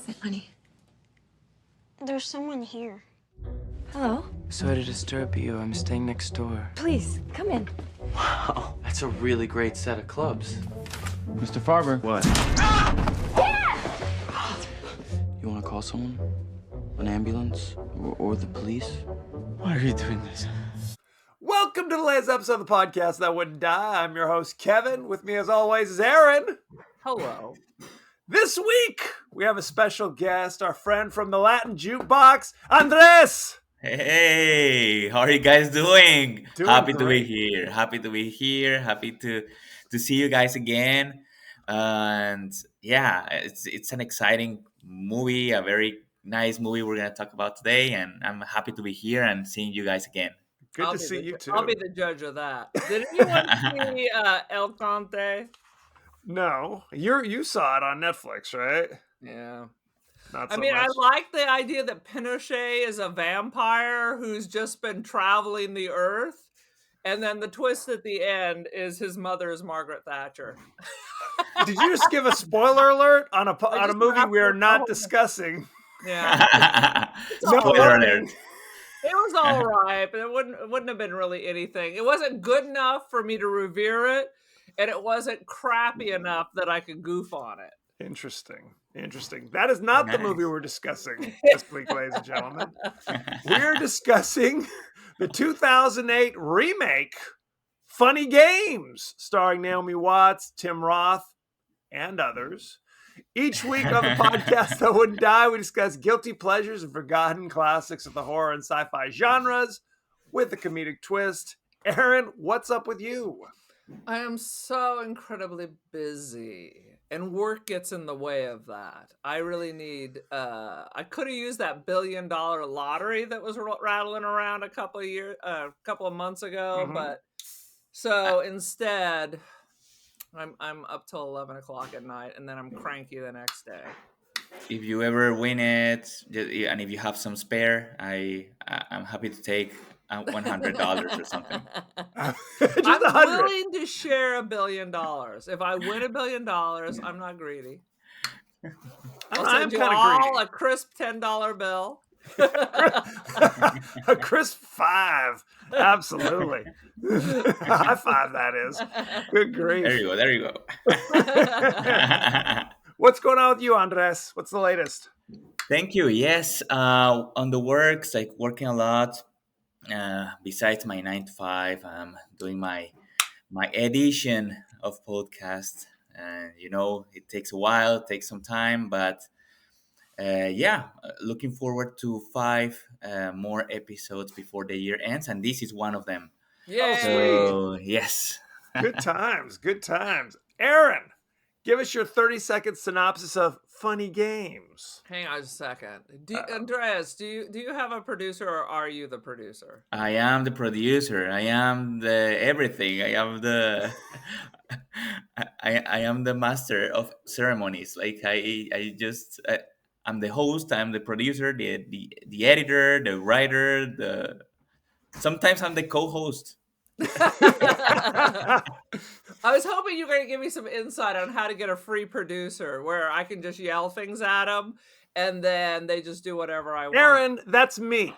is it, honey? There's someone here. Hello? Sorry to disturb you. I'm staying next door. Please, come in. Wow, that's a really great set of clubs. Mr. Farber. What? You want to call someone? An ambulance? Or the police? Why are you doing this? Welcome to the latest episode of the podcast that wouldn't die. I'm your host, Kevin. With me, as always, is Aaron. Hello. This week, we have a special guest, our friend from the Latin Jukebox, Andres. Hey, how are you guys doing? Happy to be Great. here. Happy to be here. Happy to see you guys again. And yeah, it's an exciting movie, a very nice movie we're gonna talk about today, and I'm happy to be here and seeing you guys again. Good to see you, too. I'll be the judge of that. Did anyone see El Conte? No, you saw it on Netflix, right? Yeah. Not I so mean, much. I like the idea that Pinochet is a vampire who's just been traveling the earth. And then the twist at the end is his mother is Margaret Thatcher. Did you just give a spoiler alert on a just movie wrapped we are it not all. discussing? Yeah. No, Spoiler alert. It was all right, but it wouldn't have been really anything. It wasn't good enough for me to revere it, and it wasn't crappy enough that I could goof on it. Interesting. That is not the Nice. movie we're discussing this week, ladies and gentlemen. We're discussing the 2008 remake, Funny Games, starring Naomi Watts, Tim Roth, and others. Each week on the podcast that wouldn't die, we discuss guilty pleasures and forgotten classics of the horror and sci-fi genres with a comedic twist. Aaron, what's up with you? I am so incredibly busy, and work gets in the way of that. I really need, I could have used that $1 billion lottery that was rattling around a couple of months ago, Mhm. but so instead, I'm up till 11 o'clock at night, and then I'm cranky the next day. If you ever win it, and if you have some spare, I'm happy to take $100 or something. Just I'm 100. willing to share $1 billion. If I win $1 billion, I'm not greedy. I'll I'm send you kind of all greedy. a crisp $10 bill. A crisp 5. Absolutely. High five, that is. Good grief. There you go. What's going on with you, Andres? What's the latest? Thank you. Yes, on the works, like working a lot. Besides my 9 to 5, I'm doing my edition of podcast, and it takes a while, it takes some time, but looking forward to 5 more episodes before the year ends, and this is one of them. Yay. So yes. Good times. Aaron, give us your 30-second synopsis of Funny Games. Hang on a second. Andreas, do you have a producer, or are you the producer? I am the producer. I am the everything. I am the I am the master of ceremonies. Like I'm the host. I'm the producer, the editor, the writer. Sometimes I'm the co-host. I was hoping you were going to give me some insight on how to get a free producer where I can just yell things at them and then they just do whatever I want. Aaron, that's me.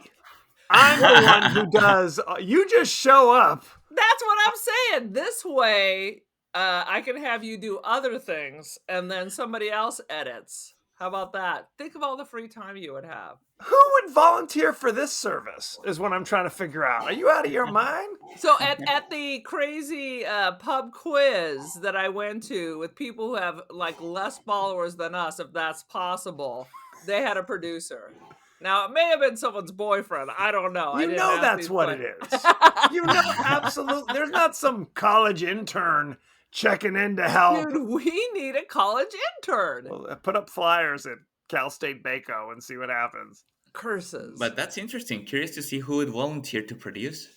I'm the one who does. You just show up. That's what I'm saying. This way, I can have you do other things and then somebody else edits. How about that? Think of all the free time you would have. Who would volunteer for this service is what I'm trying to figure out. Are you out of your mind? So at the crazy pub quiz that I went to with people who have like less followers than us, if that's possible, they had a producer. Now, it may have been someone's boyfriend. I don't know. You know that's what it is. You know, absolutely. There's not some college intern checking in to help. Dude, we need a college intern. Well, put up flyers at Cal State Baco and see what happens. Curses. But that's interesting. Curious to see who would volunteer to produce.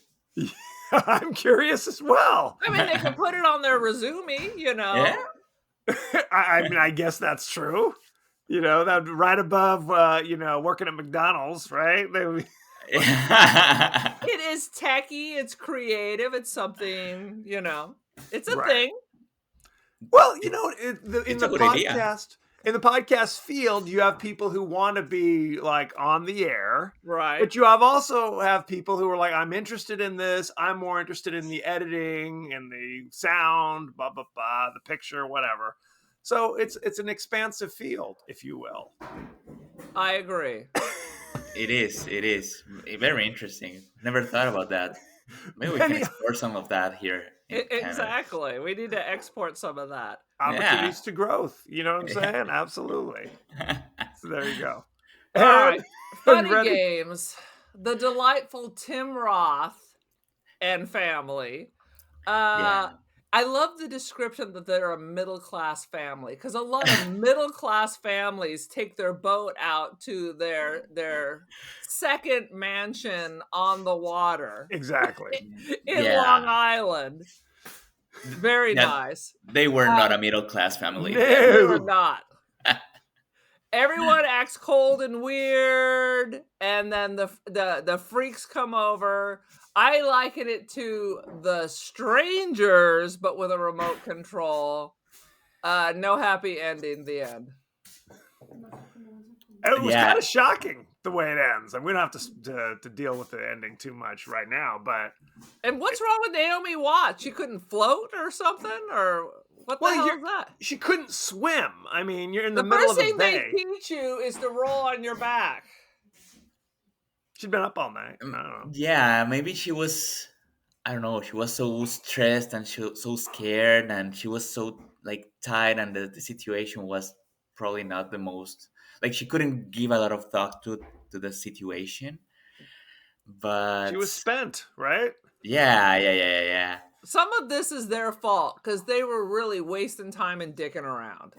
I'm curious as well. I mean, they could put it on their resume, Yeah. I mean, I guess that's true. That right above, working at McDonald's, right? It is techie. It's creative. It's something, it's a Right. thing. Well, in It's the a good idea. podcast, in the podcast field, you have people who want to be like on the air, Right. but you also have people who are like, I'm interested in this. I'm more interested in the editing and the sound, blah blah blah, the picture, whatever. So it's an expansive field, if you will. I agree. It is very interesting. Never thought about that. Maybe we can explore some of that here in Canada. Exactly. We need to export some of that. Opportunities to growth. You know what I'm saying? Absolutely. So there you go. All right. Funny ready? games. The delightful Tim Roth and family. Yeah. I love the description that they're a middle-class family, because a lot of middle-class families take their boat out to their second mansion on the water Exactly. in Yeah. Long Island. Very Yeah. nice. They were not a middle class family. They were No. not. Everyone acts cold and weird, and then the freaks come over. I liken it to The Strangers, but with a remote control. No happy ending. The end. It was Yeah. kind of shocking the way it ends. And we don't have to deal with the ending too much right now, but And what's wrong with Naomi Watts? She couldn't float or something, or what the Well, hell you're- is that? she couldn't swim. I mean, you're in the, The middle first of a thing they bay. teach you is to roll on your back. She'd been up all night. I don't know. Yeah, maybe she was, I don't know, she was so stressed and she was so scared and she was so like tired, and the situation was probably not the most, like she couldn't give a lot of thought to the situation. But She was spent, right? yeah. Some of this is their fault because they were really wasting time and dicking around.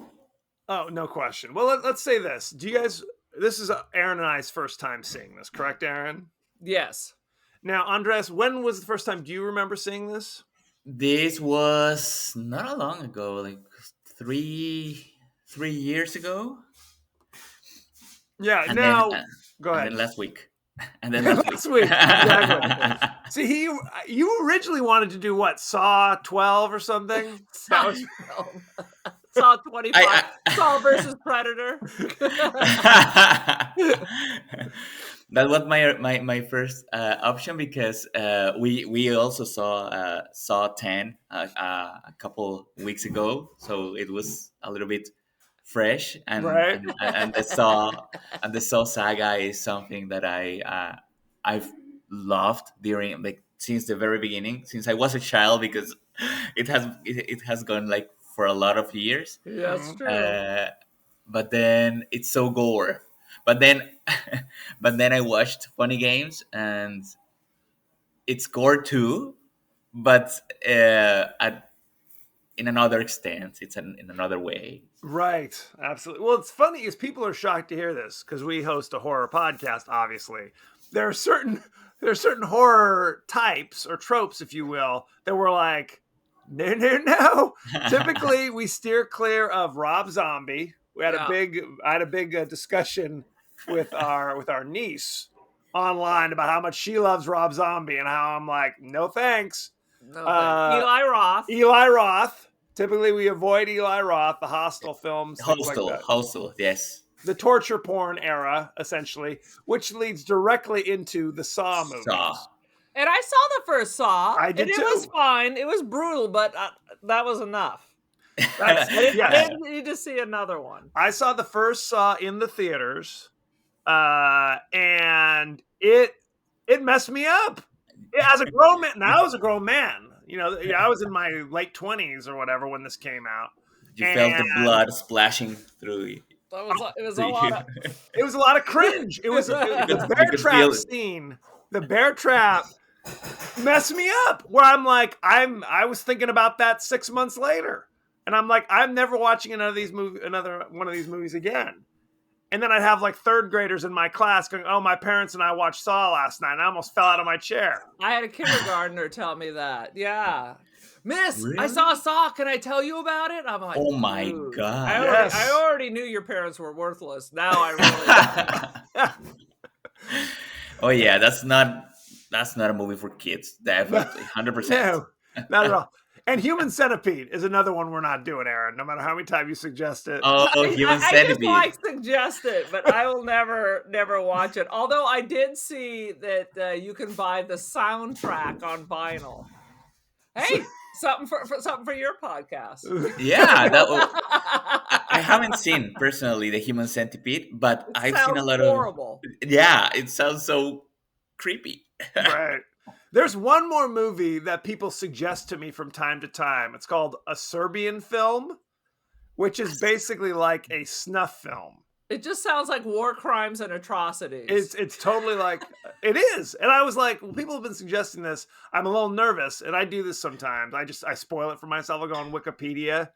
Oh, no question. Well, let's say this. Do you guys? This is Aaron and I's first time seeing this, correct, Aaron? Yes. Now, Andres, when was the first time? Do you remember seeing this? This was not long ago, like three years ago. Yeah. And now, then, go and ahead. then last week. And then last Last week, exactly. See, you originally wanted to do what? Saw 12 or something? That was Saw 25. I- Saw versus Predator. That was my first option, because we also saw 10 a couple weeks ago, so it was a little bit fresh, and Right. and the Saw saga is something that I've loved during, like, since the very beginning, since I was a child, because it has gone like for a lot of years. Yeah, that's true. But then it's so gore. But then I watched Funny Games, and it's gore too, but in another extent. It's in another way. Right. Absolutely. Well, it's funny is people are shocked to hear this because we host a horror podcast, obviously. There are certain horror types or tropes, if you will, that we're like, no. Typically, we steer clear of Rob Zombie. I had a big discussion with our niece online about how much she loves Rob Zombie and how I'm like, no thanks. No, Eli Roth. Eli Roth. Typically, we avoid Eli Roth, the Hostel films, things like that. Hostel, yes. The torture porn era, essentially, which leads directly into the Saw movies. Saw. And I saw the first Saw. I did and it too. was fine. It was brutal, but that was enough. That's, I yeah. didn't need to see another one. I saw the first Saw in the theaters, and it messed me up. As a grown man, now I was a grown man. You know, I was in my late 20s or whatever when this came out. You felt the blood splashing through you. It was a lot of... It was a lot of cringe. It was the bear you could trap feel it. scene. The bear trap messed me up. Where I'm like, I was thinking about that 6 months later, and I'm like, I'm never watching another one of these movies again. And then I'd have like third graders in my class going, "Oh, my parents and I watched Saw last night." And I almost fell out of my chair. I had a kindergartner tell me that. Yeah. Miss, I Really? saw Saw. Can I tell you about it? I'm like, Oh my "Dude, God. Yes. I already knew your parents were worthless. Now I really Oh yeah, that's not a movie for kids. Definitely, 100%. No, not at all. And Human Centipede is another one we're not doing, Aaron. No matter how many times you suggest it. Oh, Human I just Centipede. like suggest it, but I will never watch it. Although I did see that you can buy the soundtrack on vinyl. Hey, something for your podcast. Yeah, I haven't seen personally the Human Centipede, but I've seen a lot horrible. of. Yeah, it sounds so creepy. Right. There's one more movie that people suggest to me from time to time. It's called A Serbian Film, which is basically like a snuff film. It just sounds like war crimes and atrocities. It's totally like it is. And I was like, well, people have been suggesting this. I'm a little nervous, and I do this sometimes. I spoil it for myself. I go on Wikipedia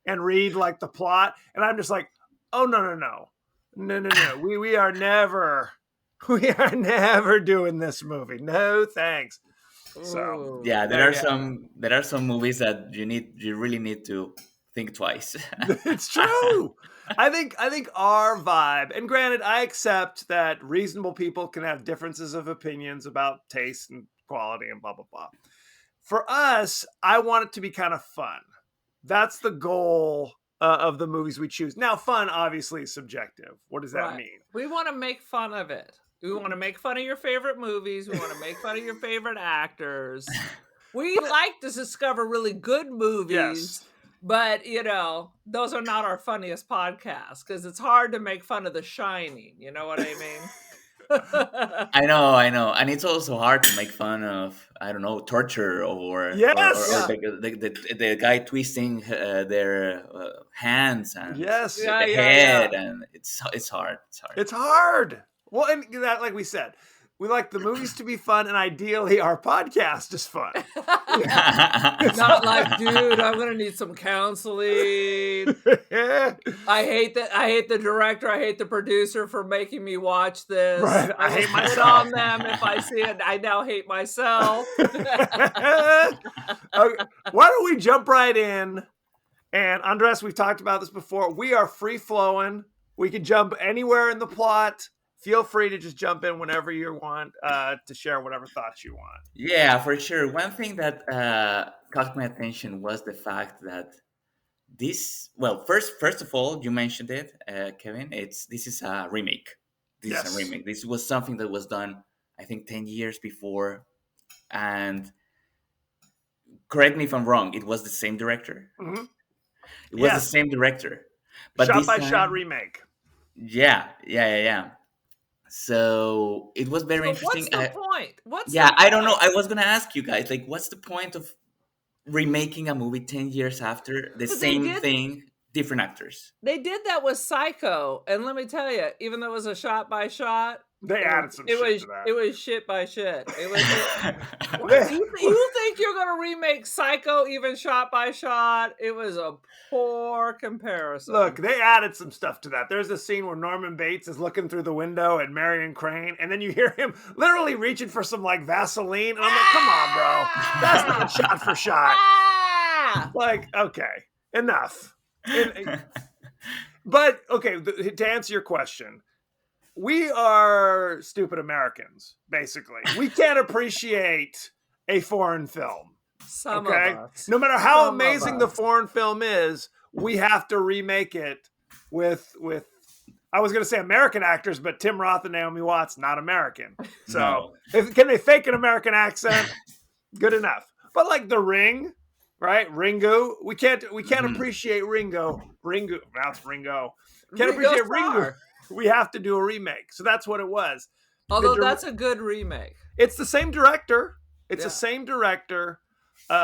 and read like the plot, and I'm just like, oh no. We are never doing this movie. No thanks. So Ooh. Yeah, there are some movies that you really need to think twice. It's true. I think our vibe, and granted, I accept that reasonable people can have differences of opinions about taste and quality and blah blah blah. For us, I want it to be kind of fun. That's the goal of the movies we choose. Now, fun obviously is subjective. What does that Right. mean? We want to make fun of it. We want to make fun of your favorite movies. We want to make fun of your favorite actors. We like to discover really good movies. Yes. But, those are not our funniest podcasts because it's hard to make fun of The Shining. You know what I mean? I know, and it's also hard to make fun of, I don't know, torture or Yes! or the guy twisting their hands and Yes. the Yeah, head, and it's hard. It's hard. Well, and that, like we said, we like the movies to be fun, and ideally, our podcast is fun. Not like, dude, I'm gonna need some counseling. I hate the director. I hate the producer for making me watch this. Right, I hate will quit myself. on them if I see it. I now hate myself. Okay, why don't we jump right in? And Andres, we've talked about this before. We are free flowing. We can jump anywhere in the plot. Feel free to just jump in whenever you want to share whatever thoughts you want. Yeah, for sure. One thing that caught my attention was the fact that first of all, you mentioned it, Kevin. This is a remake. This is a remake. This was something that was done, I think, 10 years before. And correct me if I'm wrong, it was the same director. Mm-hmm. It was the same director. But Shot this by time- shot remake. Yeah. So it was very interesting. What's the point? I don't know. I was gonna ask you guys, like, what's the point of remaking a movie 10 years after the same thing, different actors? They did that with Psycho, and let me tell you, even though it was a shot by shot, They added some shit to that. It was shit by shit. It was. You think you're gonna remake Psycho even shot by shot? It was a poor comparison. Look, they added some stuff to that. There's a scene where Norman Bates is looking through the window at Marion Crane, and then you hear him literally reaching for some like Vaseline, and I'm like, come on, bro, that's not shot for shot. Like, okay, enough. But okay, to answer your question. We are stupid Americans, basically. We can't appreciate a foreign film. Some Okay? of us. No matter how Some of amazing the us. foreign film is, we have to remake it with I was going to say American actors, but Tim Roth and Naomi Watts, not American. So, No. can they fake an American accent? Good enough. But like The Ring, right? Ringo, we can't Mhm. appreciate Ringo. Now it's Ringo. Can't Ringo appreciate Ringo. Starr. We have to do a remake. So that's what it was. Although The dir- that's a good remake. It's the same director. It's Yeah. the same director,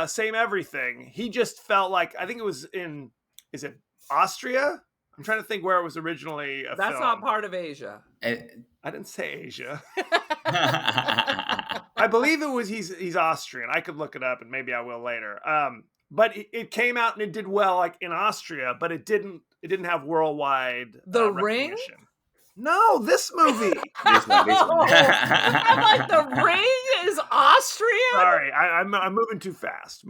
same everything. He just felt like, I think it was is it Austria? I'm trying to think where it was originally a That's film. not part of Asia. I didn't say Asia. I believe it was he's Austrian. I could look it up and maybe I will later. But it came out and it did well like in Austria, but it didn't have worldwide The Ring? recognition. No, this movie. This one. I'm like, The Ring is Austrian? Sorry, I'm moving too fast.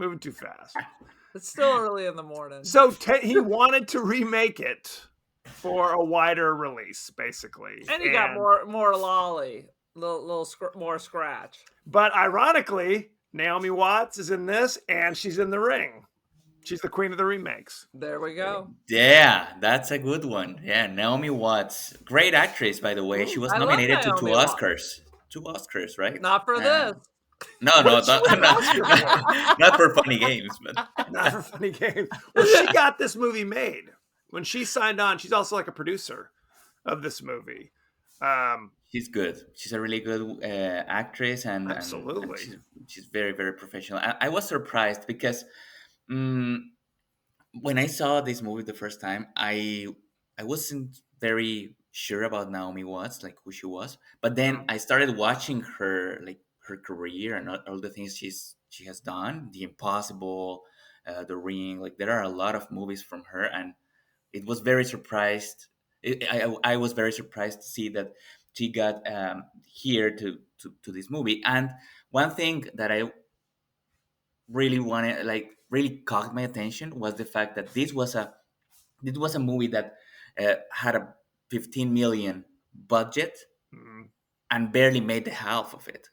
It's still early in the morning. So he wanted to remake it for a wider release, basically. And he got more lolly. Little more scratch. But ironically, Naomi Watts is in this, and she's in The Ring. She's the queen of the remakes. There we go. Yeah, that's a good one. Yeah, Naomi Watts, great actress, by the way. She was I love nominated to Naomi Watts. two Oscars, right? Not for this. No, What did she win an Oscar for? not for funny games, but Not for funny games. Well, she got this movie made. When she signed on, she's also like a producer of this movie. she's good. She's a really good actress, and Absolutely. she's very, very professional. I was surprised because um, when I saw this movie the first time, I wasn't very sure about Naomi Watts, like who she was. But then I started watching her, like her career and all the things she has done, The Impossible, The Ring. Like there are a lot of movies from her, and it was very surprised. I was very surprised to see that she got here to this movie. And one thing that I really wanted, like really caught my attention, was the fact that this was a movie that had a 15 million budget Mhm. and barely made the half of it.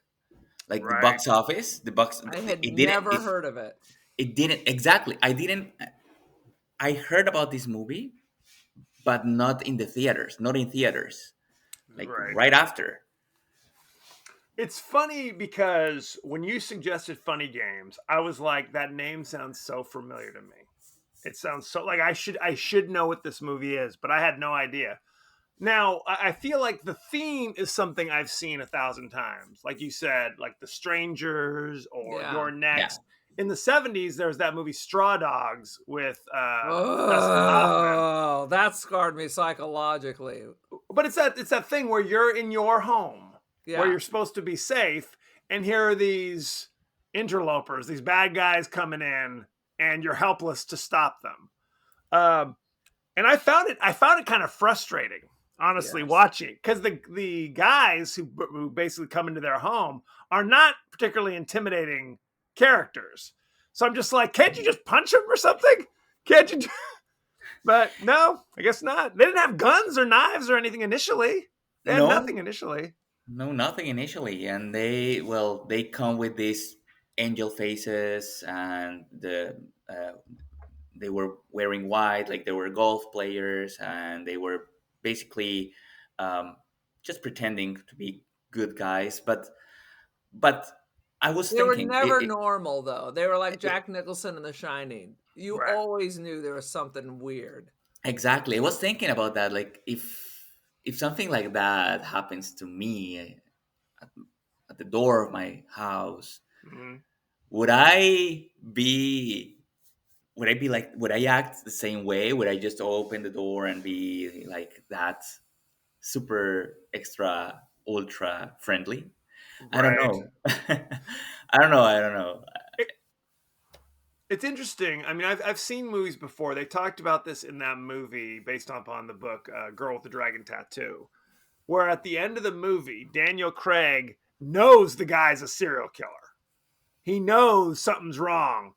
Like the Right. box office, I had it didn't never heard of it. it didn't exactly. I heard about this movie, but not in theaters, like Right. right after. It's funny because when you suggested Funny Games, I was like, that name sounds so familiar to me. It sounds so like I should know what this movie is, but I had no idea. Now, I feel like the theme is something I've seen 1,000 times. Like you said, like The Strangers or Yeah. You're Next. In the 70s, there was that movie Straw Dogs with Dustin Hoffman. Oh, that scarred me psychologically. But it's that thing where you're in your home, Yeah. where you're supposed to be safe, and here are these interlopers, these bad guys coming in, and you're helpless to stop them. And I found it kind of frustrating, honestly, Yes. watching, because the guys who basically come into their home are not particularly intimidating characters. So I'm just like, can't you just punch them or something? Can't you? But no, I guess not. They didn't have guns or knives or anything initially. They had No. nothing initially. No, nothing initially, and they come with these angel faces, and they were wearing white, like they were golf players, and they were basically just pretending to be good guys. But I was They were thinking, never normal, though. They were like it- Jack Nicholson in The Shining. You Right. always knew there was something weird. exactly. I was thinking about that, like if something like that happens to me at the door of my house, Mhm. would I be would I act the same way? Would I just open the door and be like that super extra ultra friendly? I don't Right. know. I don't know. It's interesting. I mean, I've seen movies before. They talked about this in that movie based upon the book Girl with the Dragon Tattoo, where at the end of the movie, Daniel Craig knows the guy's a serial killer. He knows something's wrong.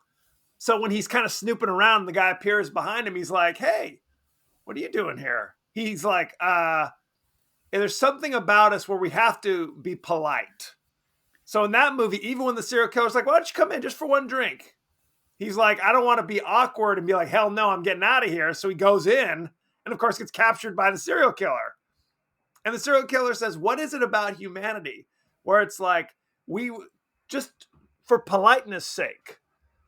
So when he's kind of snooping around, the guy appears behind him. He's like, "Hey, what are you doing here?" He's like, there's something about us where we have to be polite. So in that movie, even when the serial killer's like, "Why don't you come in just for one drink?" He's like, "I don't want to be awkward and be like, hell no, I'm getting out of here." So he goes in and of course gets captured by the serial killer. And the serial killer says, "What is it about humanity where it's like, we just for politeness sake,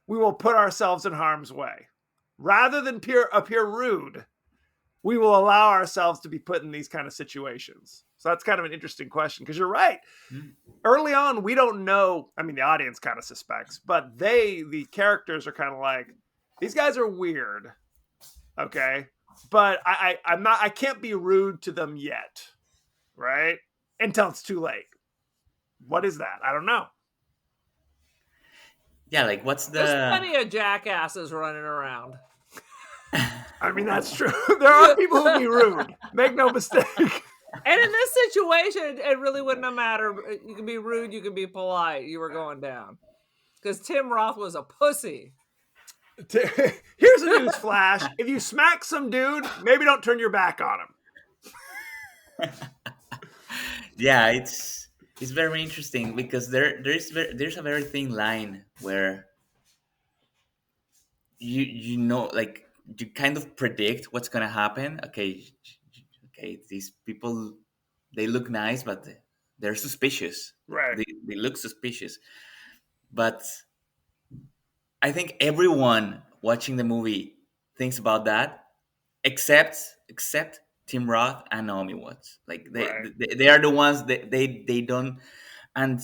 we will put ourselves in harm's way. Rather than appear rude, we will allow ourselves to be put in these kind of situations." So that's kind of an interesting question, because you're right. Early on, we don't know. I mean, the audience kind of suspects, but the characters are kind of like, these guys are weird. Okay. But I can't be rude to them yet. Right? Until it's too late. What is that? I don't know. Yeah, like what's There's the plenty of jackasses running around. I mean, that's true. There are people who be rude. Make no mistake. And in this situation, it really wouldn't have mattered. You can be rude, you can be polite. You were going down. Because Tim Roth was a pussy. Here's a news flash. If you smack some dude, maybe don't turn your back on him. yeah, it's very interesting because there's a very thin line where you know, like you kind of predict what's gonna happen. Okay, these people, they look nice, but they're suspicious. Right. They look suspicious. But I think everyone watching the movie thinks about that, except Tim Roth and Naomi Watts. Like Right. they are the ones that they don't. And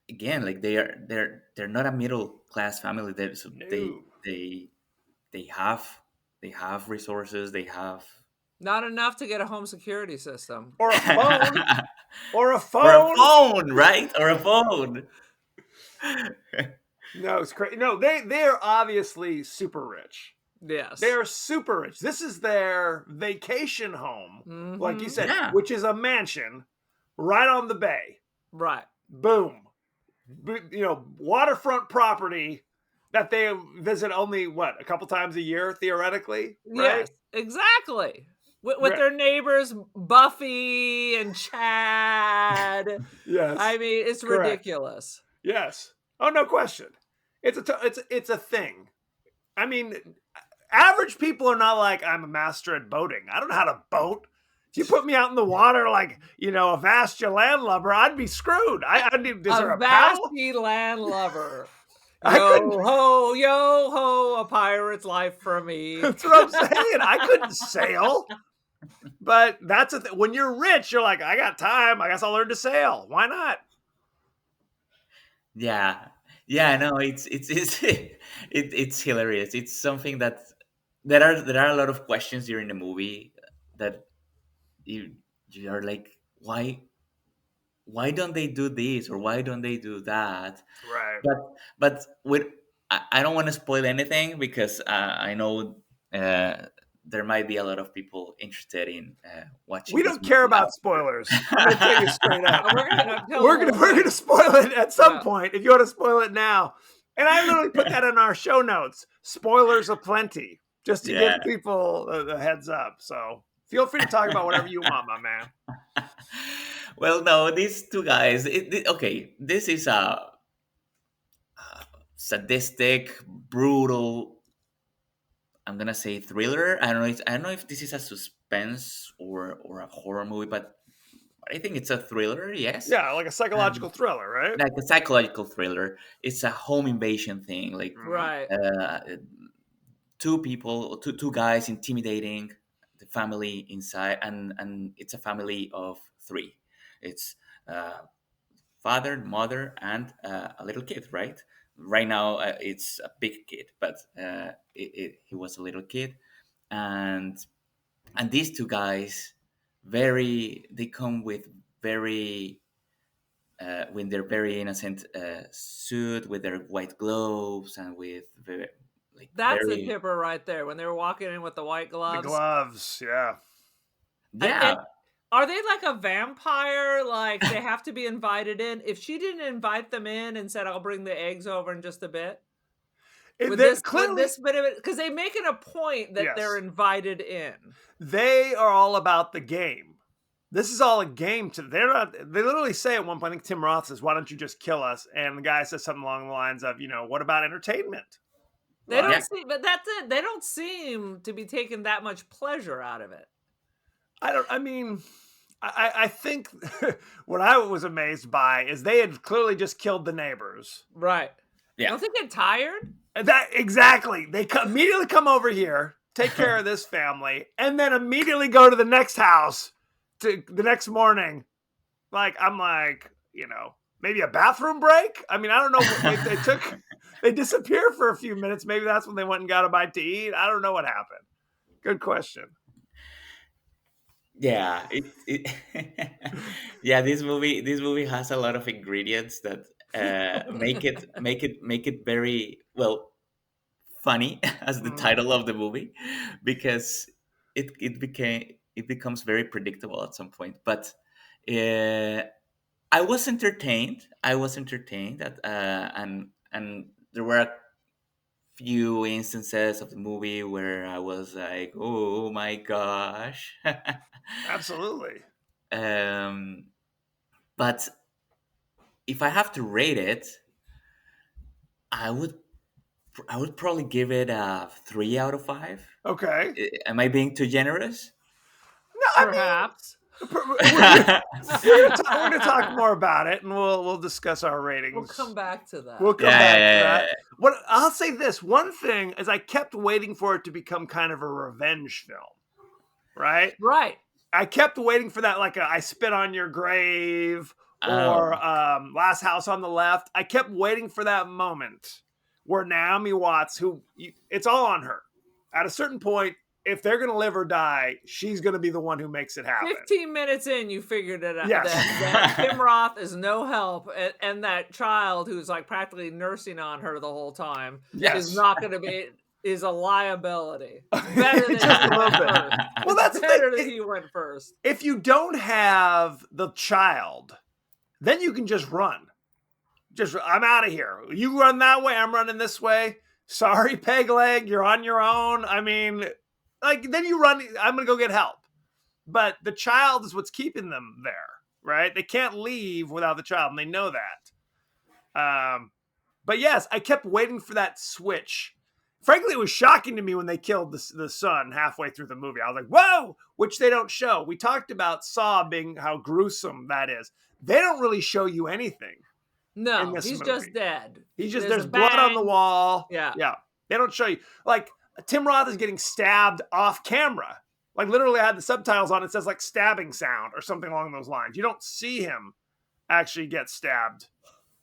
again, like they're not a middle class family. So No. they have resources. They have Not enough to get a home security system. Or a phone. Or a or a phone. phone, right? Or a phone. No, it's crazy. No, they're obviously super rich. Yes. They're super rich. This is their vacation home, like you Mhm. said, Yeah. which is a mansion right on the bay. Right. Boom. Waterfront property that they visit only a couple times a year theoretically, right? Yes, exactly. With Right. their neighbors Buffy and Chad. Yes. I mean, it's Correct. ridiculous. Yes. Oh, no question. It's a thing. I mean, average people are not like, I'm a master at boating. I don't know how to boat. If you put me out in the water like, a Vastia landlubber, I'd be screwed. I need. Is there A a paddle? Vasti landlubber. I Yo couldn't- ho, yo ho, a pirate's life for me. That's what I'm saying. I couldn't sail. But that's when you're rich, you're like, I got time. I guess I'll learn to sail. Why not? Yeah, no, it's hilarious. It's something that there are a lot of questions during the movie that you are like, why don't they do this, or why don't they do that? Right. But I don't want to spoil anything, because I know there might be a lot of people interested in watching. We this don't care movie. about spoilers. I'm gonna tell you straight up. We're We're gonna spoil it at some Yeah. point if you want to spoil it now. And I literally put that in our show notes. Spoilers aplenty, just to Yeah. give people the heads up. So feel free to talk about whatever you want, my man. Well, no, these two guys. Okay, this is a sadistic, brutal. I'm gonna say thriller. I don't know if this is a suspense or a horror movie, but I think it's a thriller. Yes. Yeah, like a psychological thriller, right? Like a psychological thriller. It's a home invasion thing. Like Right. two guys intimidating the family inside, and it's a family of three. It's father, mother, and a little kid. Right now it's a big kid, but he was a little kid, and these two guys, they come with very with their very innocent suit, with their white gloves, and with That's very, a tipper right there. When they were walking in with the white The gloves. gloves, yeah. yeah. Are they like a vampire? Like they have to be invited in? If she didn't invite them in and said, I'll bring the eggs over in just a bit. With this bit of it, because they make it a point that Yes. they're invited in. They are all about the game. This is all a game to they literally say at one point, I think Tim Roth says, why don't you just kill us? And the guy says something along the lines of, what about entertainment? They don't Yeah. seem, but that's it. They don't seem to be taking that much pleasure out of it. I think what I was amazed by is they had clearly just killed the neighbors. Right. Yeah. Don't they get tired? Exactly. They immediately come over here, take care of this family, and then immediately go to the next house to the next morning. I'm like, maybe a bathroom break. I don't know. They disappear for a few minutes. Maybe that's when they went and got a bite to eat. I don't know what happened. Good question. Yeah, yeah. This movie has a lot of ingredients that make it very well funny, as the title of the movie, because it becomes very predictable at some point. But I was entertained. And there were a few instances of the movie where I was like, oh my gosh. Absolutely. But if I have to rate it, I would I would probably give it a 3 out of 5. Okay. Am I being too generous? No, I mean, Perhaps. we're gonna talk more about it, and we'll discuss our ratings. We'll come back to that. We'll come back to that. What I'll say this one thing is, I kept waiting for it to become kind of a revenge film, right? Right. I kept waiting for that, like I Spit on Your Grave Oh. or Last House on the Left. I kept waiting for that moment where Naomi Watts, it's all on her. At a certain point, if they're going to live or die, she's going to be the one who makes it happen. 15 minutes in, you figured it out. Yes. That Tim Roth is no help, and that child who's like practically nursing on her the whole time is not going to be. Is a liability. It's better than Just a he little went bit. first. Well, that's It's the better thing. than he went first. If you don't have the child, then you can just run. I'm out of here. You run that way, I'm running this way. Sorry, Peg Leg, you're on your own. I mean, like, then you run, I'm going to go get help. But the child is what's keeping them there, right? They can't leave without the child, and they know that. But yes, I kept waiting for that switch. Frankly, it was shocking to me when they killed the son halfway through the movie. I was like, whoa, which they don't show. We talked about Saw being how gruesome that is. They don't really show you anything. No, in this he's movie. just dead. There's a blood on the bang. wall. Yeah. Yeah. They don't show you. Like, Tim Roth is getting stabbed off camera. Like, literally, I had the subtitles on. It says, like, stabbing sound or something along those lines. You don't see him actually get stabbed.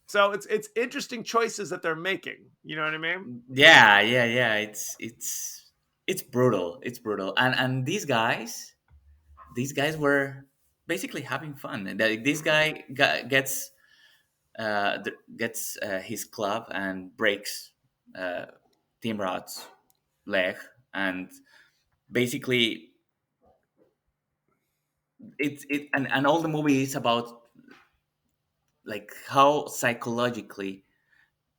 So it's interesting choices that they're making. You know what I mean? Yeah. It's brutal. It's brutal. And these guys were basically having fun. And this guy gets his club and breaks Tim Roth's leg, and basically and all the movie is about like how psychologically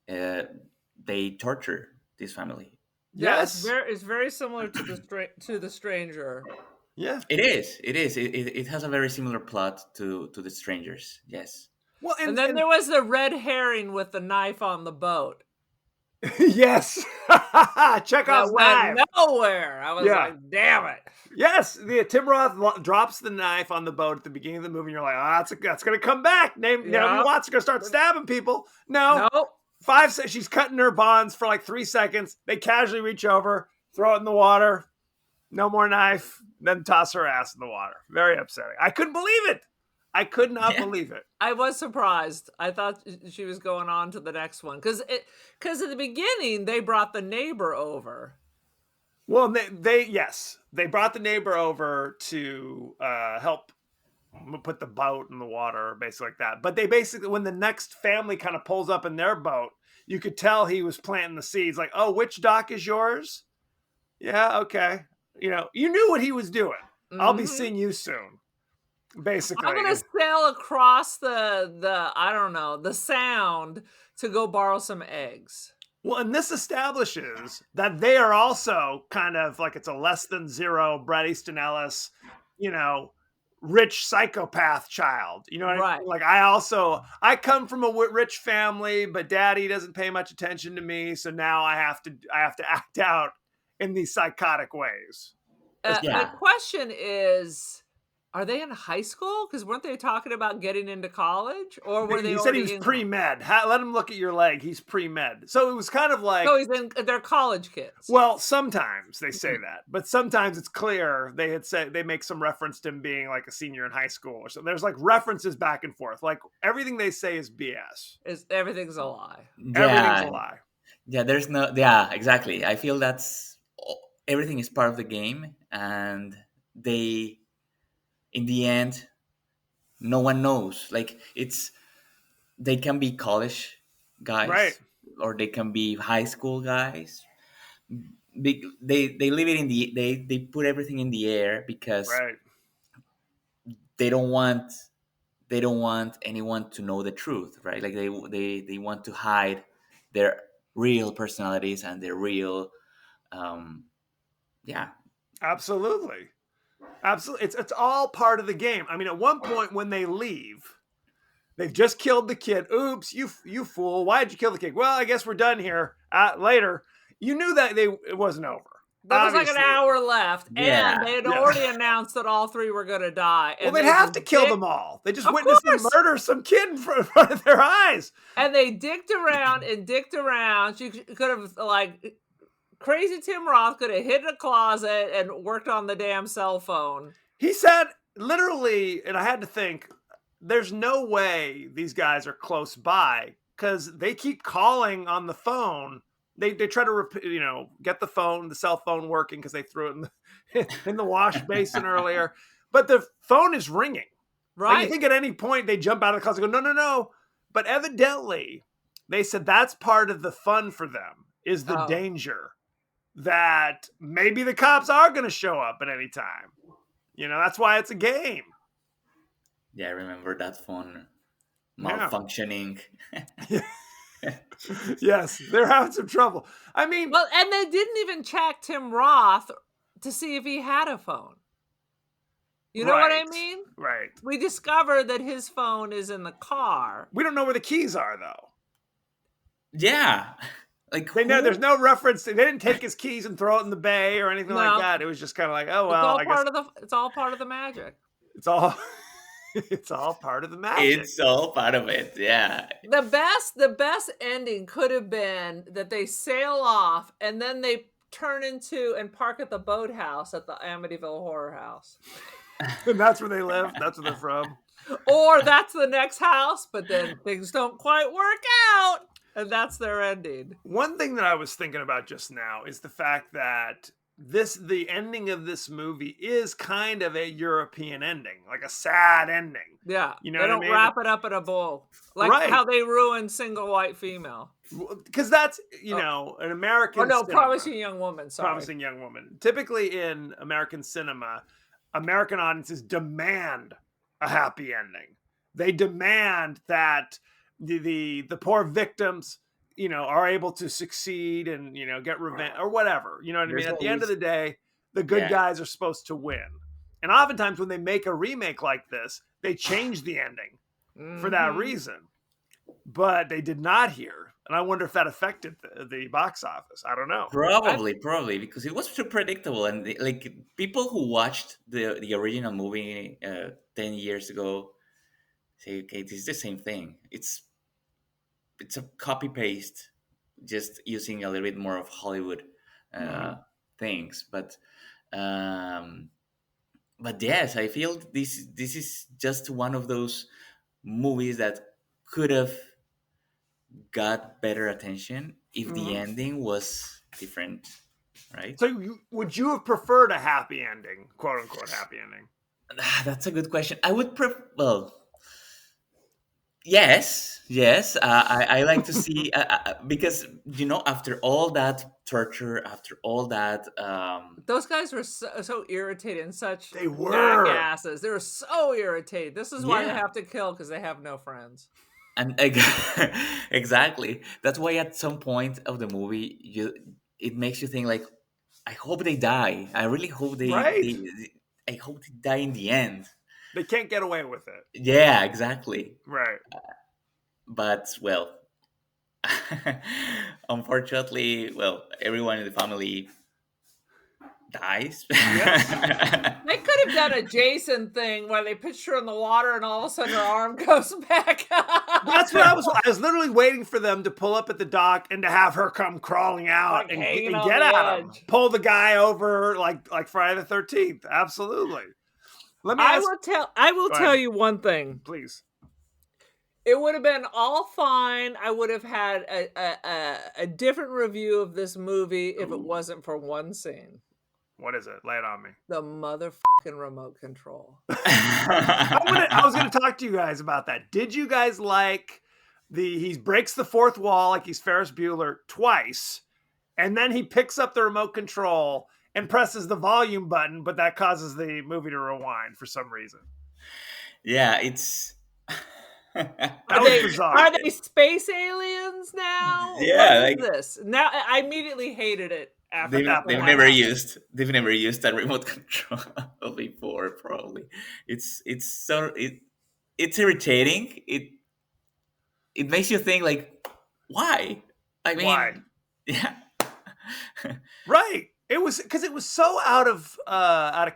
they torture this family. Yeah, Yes. it's very similar to the Stranger. Yeah. It is. It has a very similar plot to The Strangers. Yes. Well, And then there was the red herring with the knife on the boat. yes. Chekhov's That went knife. nowhere. I was Yeah. like, damn it. Yes, Tim Roth drops the knife on the boat at the beginning of the movie, and you're like, that's going to come back. Naomi Watts is going to start stabbing people. No. Nope. 5 seconds, she's cutting her bonds for like 3 seconds. They casually reach over, throw it in the water. No more knife. Then toss her ass in the water. Very upsetting. I couldn't believe it. I could not believe it. I was surprised. I thought she was going on to the next one. Because at the beginning, they brought the neighbor over. Well, they brought the neighbor over to help put the boat in the water, basically like that. But they basically, when the next family kind of pulls up in their boat, you could tell he was planting the seeds. Like, oh, which dock is yours? Yeah, okay. You knew what he was doing. I'll be seeing you soon. Basically, I'm gonna sail across the I don't know, the sound to go borrow some eggs. Well, and this establishes that they are also kind of like, it's a less than zero Bret Easton Ellis, rich psychopath child. You know what I mean? Like, I come from a rich family, but daddy doesn't pay much attention to me, so now I have to act out in these psychotic ways. The question is, are they in high school? Because weren't they talking about getting into college, or were they? He said he was pre-med. Let him look at your leg. He's pre-med. So it was kind of like, they're college kids. Well, sometimes they say that, but sometimes it's clear they had said, they make some reference to him being like a senior in high school or something. There's like references back and forth. Like, everything they say is BS. Everything's a lie. Everything's a lie. Yeah, there's no. Yeah, exactly. I feel everything is part of the game, and in the end, no one knows. Like, they can be college guys, right, or they can be high school guys. They leave it in they put everything in the air because they don't want anyone to know the truth, right? Like, they want to hide their real personalities and their real, Absolutely. It's all part of the game. I mean, at one point when they leave, They've just killed the kid. Oops, you fool. Why'd you kill the kid? Well, I guess we're done here. Later. You knew that it wasn't over. There was like Obviously. an hour left, Yeah. and they had Yeah. already announced that all three were going to die. Well, And they'd they have to kill dig- them all. They just Of witnessed them course. murder some kid in front of their eyes. And they dicked around and dicked around. You could have, like, crazy Tim Roth could have hid in a closet and worked on the damn cell phone. He said, literally, and I had to think, there's no way these guys are close by because they keep calling on the phone. They try to get the cell phone working because they threw it in the wash basin earlier. But the phone is ringing. Right. Like you think at any point they jump out of the closet and go, no. But evidently, they said that's part of the fun for them is the danger that maybe the cops are going to show up at any time. That's why it's a game. Yeah, I remember that phone Yeah. malfunctioning. Yes, they're having some trouble. I mean, Well, and they didn't even check Tim Roth to see if he had a phone. You know what I Right. mean? right. We discovered that his phone is in the car. We don't know where the keys are, though. Yeah. Like, They know who- there's no reference. They didn't take his keys and throw it in the bay or anything No. like that. It was just kind of like, oh It's well, all I guess it's all part of the magic. it's all it's all part of the magic. It's all part of it. Yeah. The best ending could have been that they sail off and then they turn into and park at the boathouse at the Amityville Horror House. And that's where they live. That's where they're from. Or that's the next house, but then things don't quite work out. And that's their ending. One thing that I was thinking about just now is the fact that the ending of this movie is kind of a European ending, like a sad ending. Yeah. You know they what I don't mean? wrap it up in a bowl. Like Right. how they ruined Single White Female. Because that's, an American Oh no, cinema. Promising Young Woman. Sorry. Promising Young Woman. Typically in American cinema, American audiences demand a happy ending. They demand that the poor victims, are able to succeed and, get revenge or whatever. You know what I mean? There's At the end of the always- day, the good Yeah. guys are supposed to win. And oftentimes when they make a remake like this, they change the ending for that Mhm. reason. But they did not here. And I wonder if that affected the box office. I don't know. Probably, because it was too predictable, and like people who watched the original movie 10 years ago say, okay, this is the same thing. It's a copy paste, just using a little bit more of Hollywood things. But yes, I feel this is just one of those movies that could have got better attention if the ending was different, right? So would you have preferred a happy ending, quote unquote happy ending? That's a good question. I would well, yes. I like to see because after all that torture, after all that, Those guys were so irritated and such They were. jackasses. They were so irritated. This is why they Yeah. have to kill because they have no friends. and exactly. That's why at some point of the movie, it makes you think like, I hope they die. I really hope Right. I hope they die in the end. They can't get away with it. Yeah, exactly. Right. But well, unfortunately, everyone in the family dies. They could have done a Jason thing where they pitched her in the water and all of a sudden her arm goes back up. That's what I was literally waiting for them to pull up at the dock and to have her come crawling out Like and hanging on get the at him. edge. Pull the guy over like Friday the 13th. Absolutely. Let me I ask, will Go tell ahead. you one thing. please. It would have been all fine. I would have had a different review of this movie if it wasn't for one scene. What is it? Lay it on me. The motherfucking remote control. I was going to talk to you guys about that. Did you guys like he breaks the fourth wall like he's Ferris Bueller twice, and then he picks up the remote control and presses the volume button, but that causes the movie to rewind for some reason. Yeah, it's. That was bizarre. Are they space aliens now? Yeah, What is like- this? Now I immediately hated it after They've that. never used that remote control before. Probably it's irritating. it makes you think like, why? I mean, Why? yeah. Right. It was because it was so out of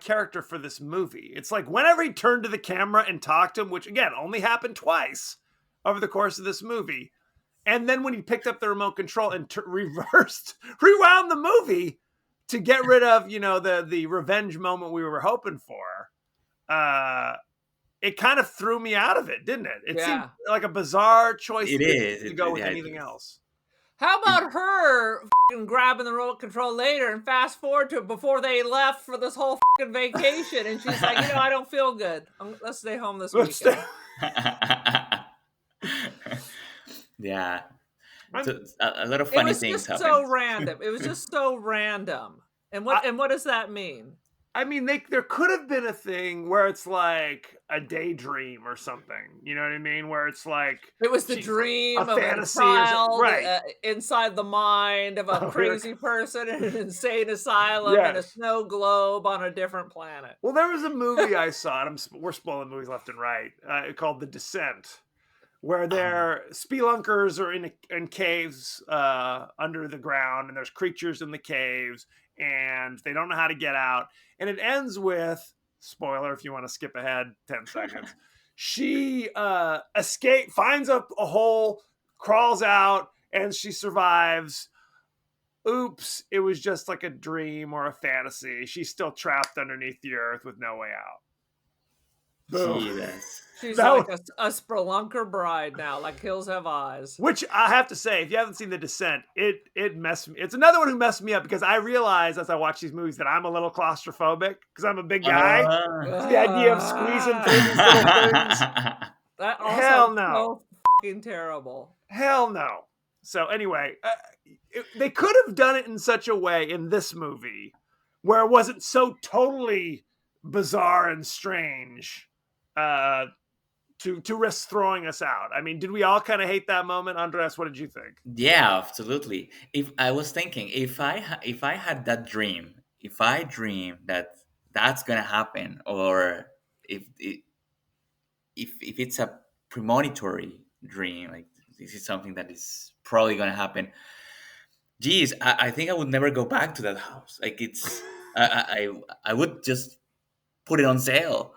character for this movie. It's like whenever he turned to the camera and talked to him, which again only happened twice over the course of this movie, and then when he picked up the remote control and rewound the movie to get rid of the revenge moment we were hoping for, it kind of threw me out of it, didn't it? It seemed like a bizarre choice to go with anything else. How about her grabbing the remote control later and fast forward to before they left for this whole vacation, and she's like, I don't feel good. Let's stay home this weekend. Yeah. So, a lot of funny things happened. So random. It was just so random. And what does that mean? I mean, there could have been a thing where it's like a daydream or something. You know what I mean? Where it's like it was the dream of fantasy a child right. Inside the mind of a crazy person in an insane asylum in a snow globe on a different planet. Well, there was a movie I saw, and we're spoiling movies left and right, called The Descent, where they're spelunkers are in caves under the ground, and there's creatures in the caves, and they don't know how to get out. And it ends with, spoiler if you want to skip ahead 10 seconds, she finds a hole, crawls out, and she survives. Oops, it was just like a dream or a fantasy. She's still trapped underneath the earth with no way out. She's like a spelunker bride now, like Hills Have Eyes. Which I have to say, if you haven't seen The Descent, it messed me. It's another one who messed me up because I realized as I watch these movies that I'm a little claustrophobic because I'm a big guy. The idea of squeezing through these little things. That also Hell no. So fucking terrible. Hell no. So anyway, they could have done it in such a way in this movie where it wasn't so totally bizarre and strange. To risk throwing us out. I mean, did we all kind of hate that moment? Andres, what did you think? Yeah, absolutely. If I was thinking, if I had that dream, if I dream that that's gonna happen, or if it's a premonitory dream, like this is something that is probably gonna happen. Geez, I think I would never go back to that house. Like it's, I would just put it on sale.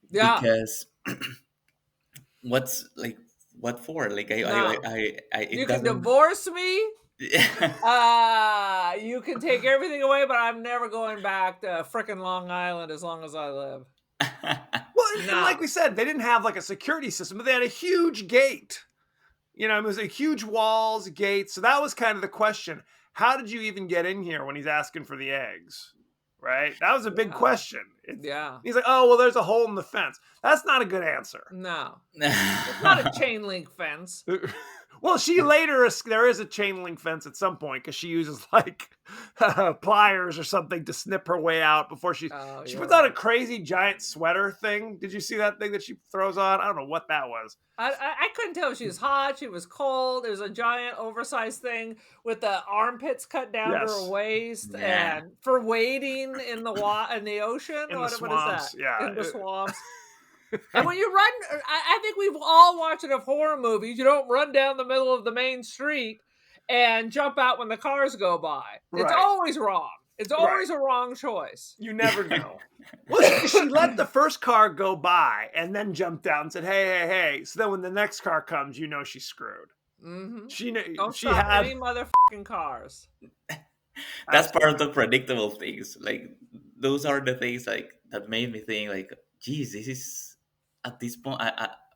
Yeah. Because what for? Like you can divorce me. You can take everything away, but I'm never going back to frickin' Long Island as long as I live. Well, and like we said, they didn't have like a security system, but they had a huge gate. It was a huge walls, gate. So that was kind of the question. How did you even get in here when he's asking for the eggs? Right? That was a big question. He's like, oh, well, there's a hole in the fence. That's not a good answer. No. It's not a chain link fence. Well, there is a chain link fence at some point because she uses like pliers or something to snip her way out before she puts on a crazy giant sweater thing. Did you see that thing that she throws on? I don't know what that was. I couldn't tell if she was hot, she was cold. It was a giant oversized thing with the armpits cut down to her waist and for wading in the ocean. In what the swamps, is that? Yeah. In the swamps. And when you run, I think we've all watched enough horror movies. You don't run down the middle of the main street and jump out when the cars go by. It's always wrong. It's always a wrong choice. You never know. Well, she let the first car go by and then jumped out and said, hey. So then when the next car comes, she's screwed. Mm-hmm. She had any motherfucking cars. That's part of the predictable things. Like those are the things like that made me think like, geez, this is at this point.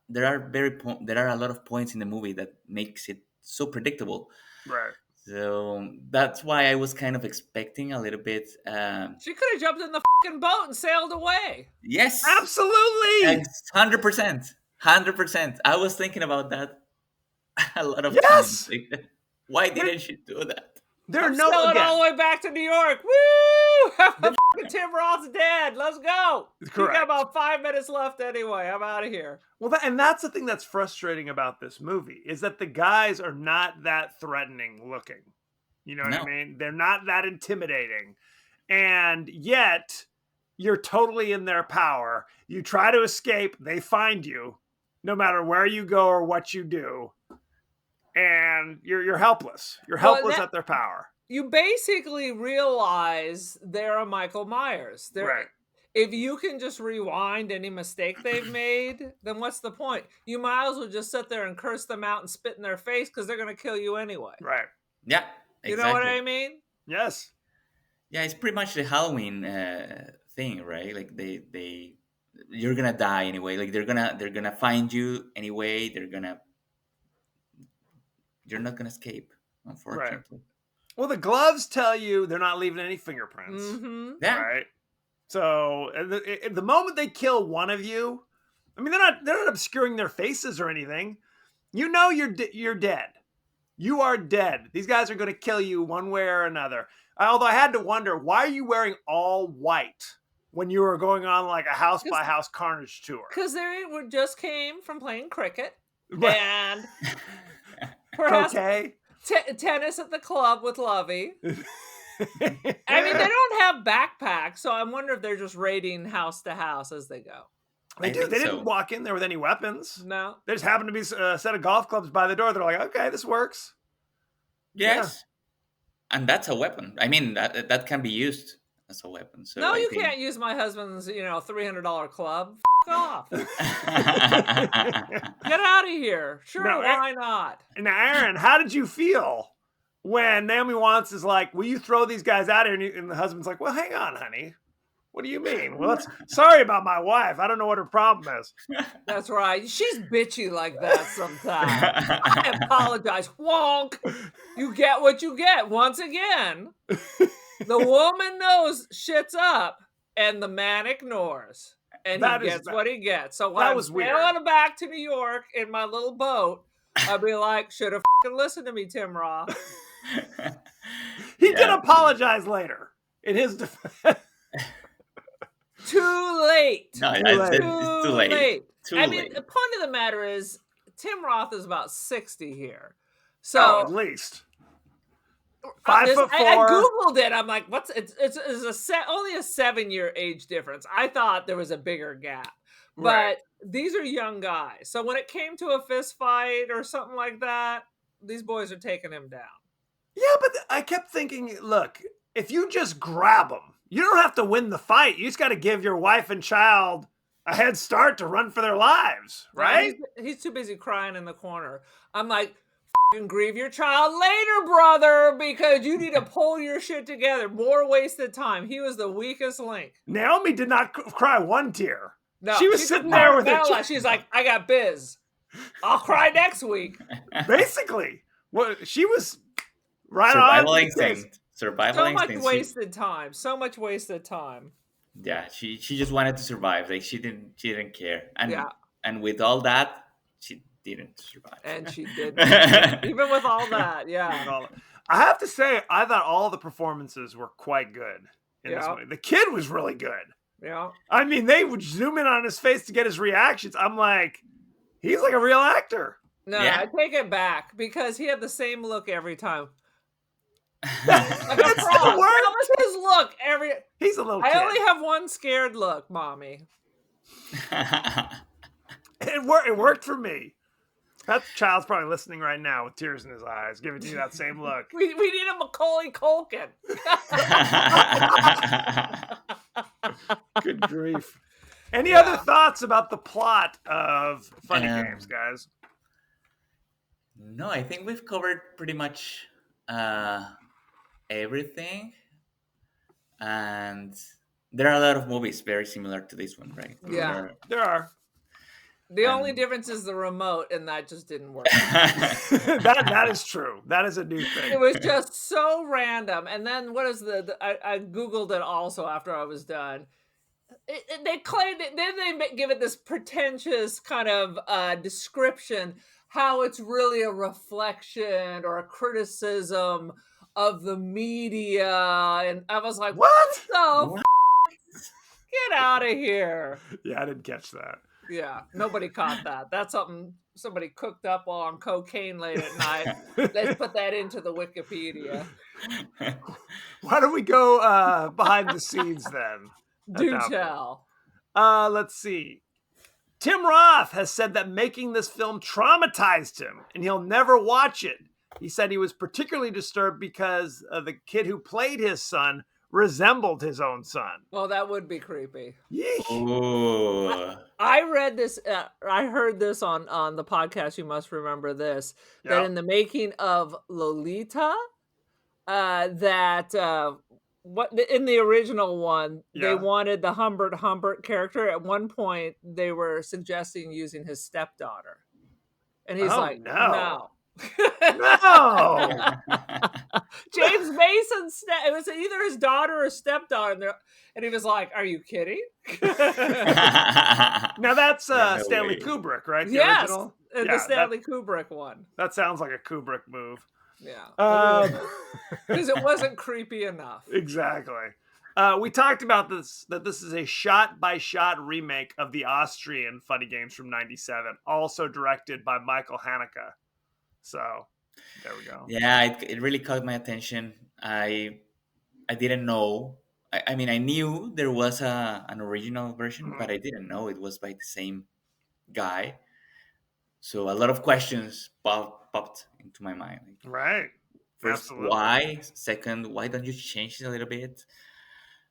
There are a lot of points in the movie that makes it so predictable. Right. So that's why I was kind of expecting a little bit. She could have jumped in the fucking boat and sailed away. Yes, absolutely, 100%. I was thinking about that a lot of times. Like, why didn't she do that? I'm sailing all the way back to New York. Woo! Tim Roth's dead. Let's go. Correct. We got about 5 minutes left anyway. I'm out of here. Well, and that's the thing that's frustrating about this movie is that the guys are not that threatening looking. You know what I mean? They're not that intimidating. And yet, you're totally in their power. You try to escape, they find you, no matter where you go or what you do. and you're helpless. You're Well, helpless that- at their power. You basically realize they're a Michael Myers. Right. If you can just rewind any mistake they've made, then what's the point? You might as well just sit there and curse them out and spit in their face because they're going to kill you anyway. Right. Yeah, You exactly. know what I mean? Yes. Yeah, it's pretty much the Halloween thing, right? Like you're gonna die anyway. Like they're gonna find you anyway. You're not gonna escape, unfortunately. Well, the gloves tell you they're not leaving any fingerprints. Mm-hmm. Yeah. Right. So the moment they kill one of you, I mean, they're not obscuring their faces or anything. You know, you're dead. You are dead. These guys are going to kill you one way or another. Although I had to wonder, why are you wearing all white when you were going on like a house by house carnage tour? Because they just came from playing cricket Right. and perhaps Okay. tennis at the club with Lovey. I mean, they don't have backpacks, so I wonder if they're just raiding house to house as they go. They do. They didn't walk in there with any weapons. No. There just happened to be a set of golf clubs by the door. They're like, okay, this works. Yes. And that's a weapon. I mean, that can be used as a weapon. So No, I you think- can't use my husband's, $300 club. F off. Get out of here. Sure, No, why not? Now, Aaron, how did you feel when Naomi Watts is like, will you throw these guys out here? And the husband's like, well, hang on, honey. What do you mean? Well, sorry about my wife. I don't know what her problem is. That's right. She's bitchy like that sometimes. I apologize. Wonk. You get what you get. Once again, the woman knows shit's up and the man ignores. And That he is gets ba- what he gets. So when that I'm was weird. sailing back to New York in my little boat, I'll be like, should have listened to me, Tim Roth. He did apologize later in his defense. Too late. No, Too it's late. too late. Too I late. mean, the point of the matter is, Tim Roth is about 60 here. So at least 5'4". I googled it. I'm like, what's it's only a 7-year age difference. I thought there was a bigger gap, but Right. these are young guys. So when it came to a fist fight or something like that, these boys are taking him down. Yeah, but I kept thinking, look, if you just grab them, you don't have to win the fight. You just got to give your wife and child a head start to run for their lives, right? He's too busy crying in the corner. I'm like, f***ing grieve your child later, brother, because you need to pull your shit together. More wasted time. He was the weakest link. Naomi did not cry one tear. No, She was sitting there with her Bella. She's like, I got biz. I'll cry next week. Basically, well, she was right Survival on. instinct. Survival So much instinct. wasted time. So much wasted time. Yeah, she just wanted to survive. Like she didn't care. And Yeah. and with all that, she didn't survive. And she did. Even with all that, yeah. I have to say, I thought all the performances were quite good in this Yeah. movie. The kid was really good. Yeah. I mean, they would zoom in on his face to get his reactions. I'm like, he's like a real actor. No, Yeah. I take it back because he had the same look every time. It Like a still frog. That worked. was his look every. He's a little kid. I only have one scared look, mommy. It worked for me. That child's probably listening right now with tears in his eyes, giving you that same look. We need a Macaulay Culkin. Good grief. Any other thoughts about the plot of Funny Games, guys? No, I think we've covered pretty much everything, and there are a lot of movies very similar to this one, right? Yeah. There are. The only difference is the remote, and that just didn't work. that is true. That is a new thing. It was just so random. And then what is I googled it also after I was done. They claimed it. Then they give it this pretentious kind of description how it's really a reflection or a criticism of the media, and I was like, What? the f-? Get out of here. Yeah, I didn't catch that. Yeah, nobody caught that. That's something somebody cooked up while on cocaine late at night. Let's put that into the Wikipedia. Why don't we go behind the scenes then? Do that point. tell. Let's see. Tim Roth has said that making this film traumatized him and he'll never watch it. He said he was particularly disturbed because the kid who played his son resembled his own son. Well, that would be creepy. Yeesh. Ooh. I read this. I heard this on the podcast. You must remember this. That Yeah. in the making of Lolita, what in the original one, Yeah. they wanted the Humbert character. At one point, they were suggesting using his stepdaughter, and he's Oh, like, no. "No." No. James Mason. It was either his daughter or stepdaughter, and he was like, "Are you kidding?" Now that's Yeah, no Stanley way. Kubrick, right? The Yes, original? the Yeah, Stanley Kubrick one. that sounds like a Kubrick move. Yeah, because it wasn't creepy enough. Exactly. We talked about this, that this is a shot-by-shot remake of the Austrian Funny Games from '97, also directed by Michael Haneke. So, there we go. Yeah, it really caught my attention. I didn't know. I mean, I knew there was an original version, but I didn't know it was by the same guy. So a lot of questions popped into my mind. Like, Right. first, Absolutely. why? Second, why don't you change it a little bit?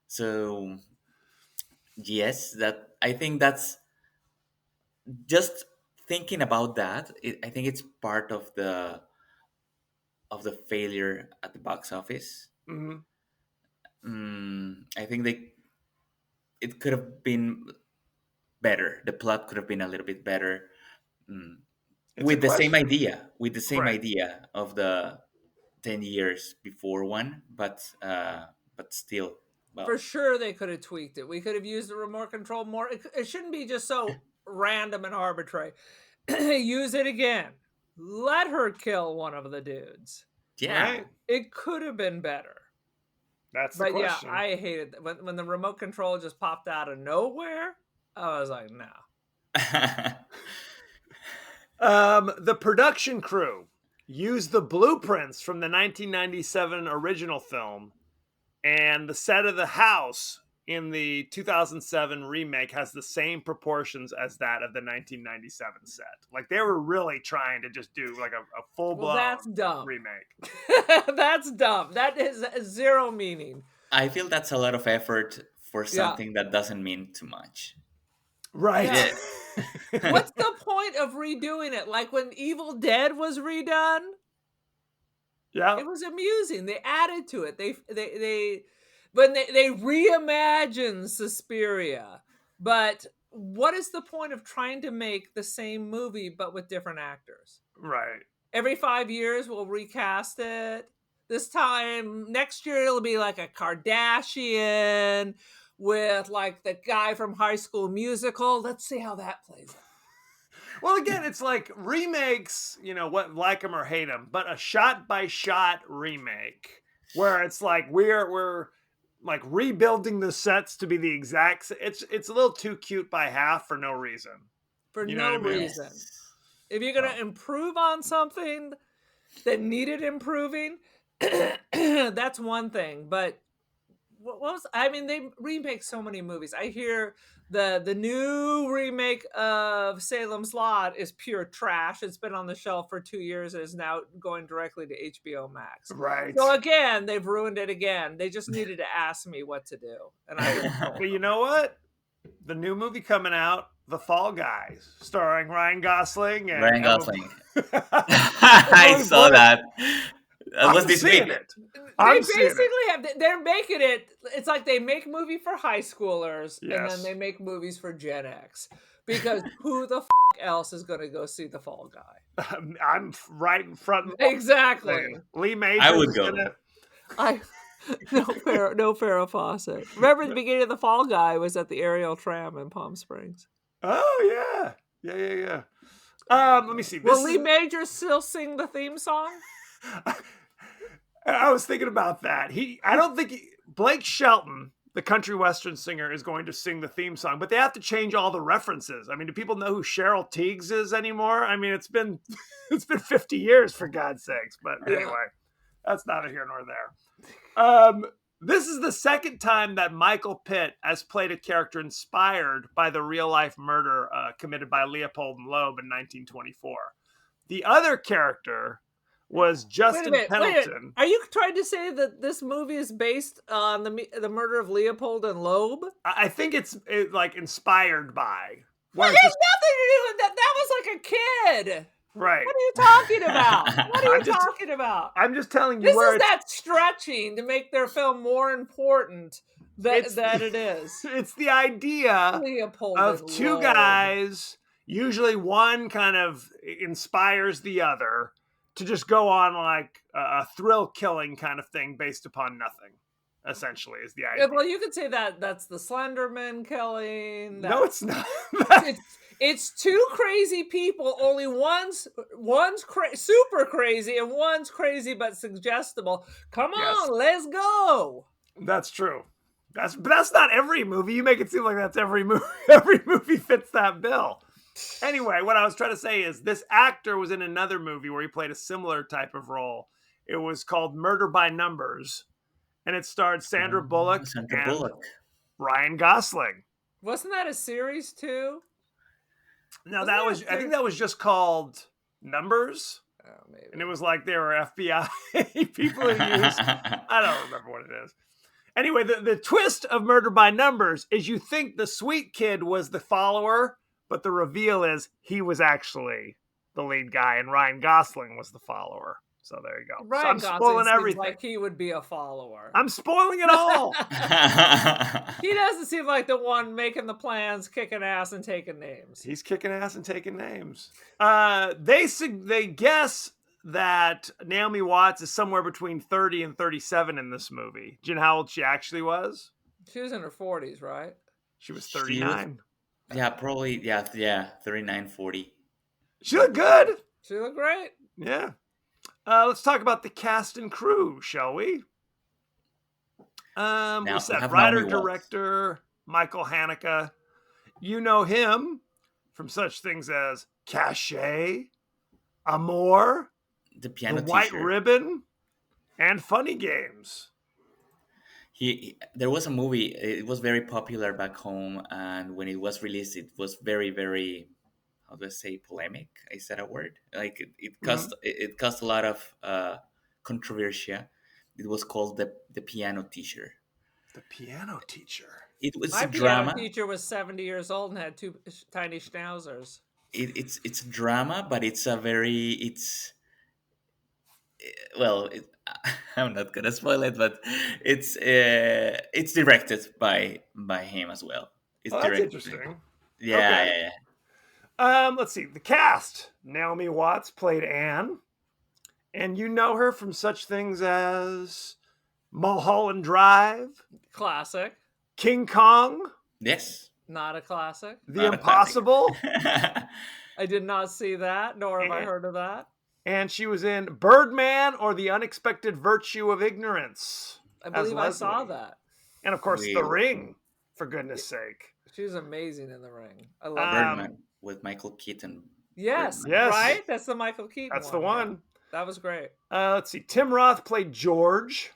So yes, that I think that's just thinking about that. I think it's part of the failure at the box office. Mhm. I think it could have been better. The plot could have been a little bit better. It's With a the same question. idea, Right. idea of the 10 years before one, but still, well, For sure, they could have tweaked it. We could have used the remote control more. It shouldn't be just so random and arbitrary. Use it again. Let her kill one of the dudes. yeah. Right. It could have been better. That's the But yeah, question. I hated when the remote control just popped out of nowhere. I was like, no. The production crew used the blueprints from the 1997 original film, and the set of the house in the 2007 remake has the same proportions as that of the 1997 set. Like, they were really trying to just do like a full-blown Well, that's dumb. remake. That's dumb. That is zero meaning. I feel that's a lot of effort for something that doesn't mean too much. Right. Yeah. What's the point of redoing it? Like when Evil Dead was redone, Yeah. it was amusing. They added to it. They reimagined Suspiria. But what is the point of trying to make the same movie but with different actors? Right. Every 5 years we'll recast it. This time next year it'll be like a Kardashian with like the guy from High School Musical. Let's see how that plays out. Well, again, it's like remakes, what, like them or hate them, but a shot-by-shot remake where it's like we're like rebuilding the sets to be the exact. It's a little too cute by half for no reason. For You know no what I mean? reason. If you're going to improve on something that needed improving, that's one thing. But they remake so many movies. I hear the new remake of Salem's Lot is pure trash. It's been on the shelf for 2 years and is now going directly to HBO Max. Right. So again, they've ruined it again. They just needed to ask me what to do. And I But you know what? The new movie coming out, The Fall Guys, starring Ryan Gosling and Ryan Gosling. I I saw that. That was this seeing week. it. They I'm seeing it. basically they're making it. It's like they make movie for high schoolers and Yes. then they make movies for Gen X because who the else is going to go see The Fall Guy? I'm right in front. Exactly. Lee Majors. I would is go. in it. No Farrah Fawcett. Remember the beginning of The Fall Guy was at the Ariel Tram in Palm Springs. Oh yeah. Let me see. Will Lee Majors still sing the theme song? I was thinking about that. I don't think Blake Shelton, the country western singer, is going to sing the theme song, but they have to change all the references. I mean, do people know who Cheryl Tiegs is anymore? I mean, it's been 50 years for God's sakes. But anyway, that's neither here nor there. This is the second time that Michael Pitt has played a character inspired by the real-life murder committed by Leopold and Loeb in 1924. The other character was Justin Pendleton. Are you trying to say that this movie is based on the murder of Leopold and Loeb? I think it's like inspired by. Well, it has nothing to do with that. That was like a kid. Right. What are you talking about? What are you talking about? I'm just telling you this where is that stretching to make their film more important than it is. It's the idea Leopold of and two Loeb. guys, usually one kind of inspires the other to just go on like a thrill killing kind of thing based upon nothing, essentially, is the idea. Well, you could say that's the Slenderman killing. No, it's not. It's two crazy people. Only one's super crazy and one's crazy but suggestible. Come on, let's go. That's true. But that's not every movie. You make it seem like that's every movie. Every movie fits that bill. Anyway, what I was trying to say is this actor was in another movie where he played a similar type of role. It was called Murder by Numbers, and it starred Sandra Bullock and Ryan Gosling. Wasn't that a series too? No, I think that was just called Numbers. Oh, maybe. And it was like they were FBI people who used. I don't remember what it is. Anyway, the twist of Murder by Numbers is you think the sweet kid was the follower, but the reveal is he was actually the lead guy, and Ryan Gosling was the follower. So there you go. Ryan I'm spoiling everything. Like he would be a follower. I'm spoiling it all. He doesn't seem like the one making the plans, kicking ass, and taking names. He's kicking ass and taking names. They guess that Naomi Watts is somewhere between 30 and 37 in this movie. Do you know how old she actually was? She was in her 40s, right? She was 39. Yeah, probably. Yeah, 39, 40. She looked good. She looked great. Yeah. Let's talk about the cast and crew, shall we? We said writer, director, Michael Haneke. You know him from such things as Cachet, Amour, The Piano The White Teacher. Ribbon, and Funny Games. There was a movie. It was very popular back home, and when it was released, it was very, very, how do I say, polemic? Is that a word? Like it caused a lot of controversy. It was called the Piano Teacher. The Piano Teacher. It was My a drama. piano teacher was 70 years old and had two tiny schnauzers. It's a drama, but I'm not gonna spoil it, but it's directed by him as well. It's that's directed. interesting. Yeah, Okay. yeah. Let's see. The cast. Naomi Watts played Anne. And you know her from such things as Mulholland Drive, Classic. King Kong, Yes. Not a classic. The Not a Impossible, I did not see that, nor have I heard of that. and she was in Birdman or The Unexpected Virtue of Ignorance. I believe I saw Leslie. that. And of course, The Really? Ring, for goodness sake. She was amazing in The Ring. I love her. Birdman with Michael Keaton. Yes, Yes. right? That's the Michael Keaton That's the one. That was great. Let's see. Tim Roth played George.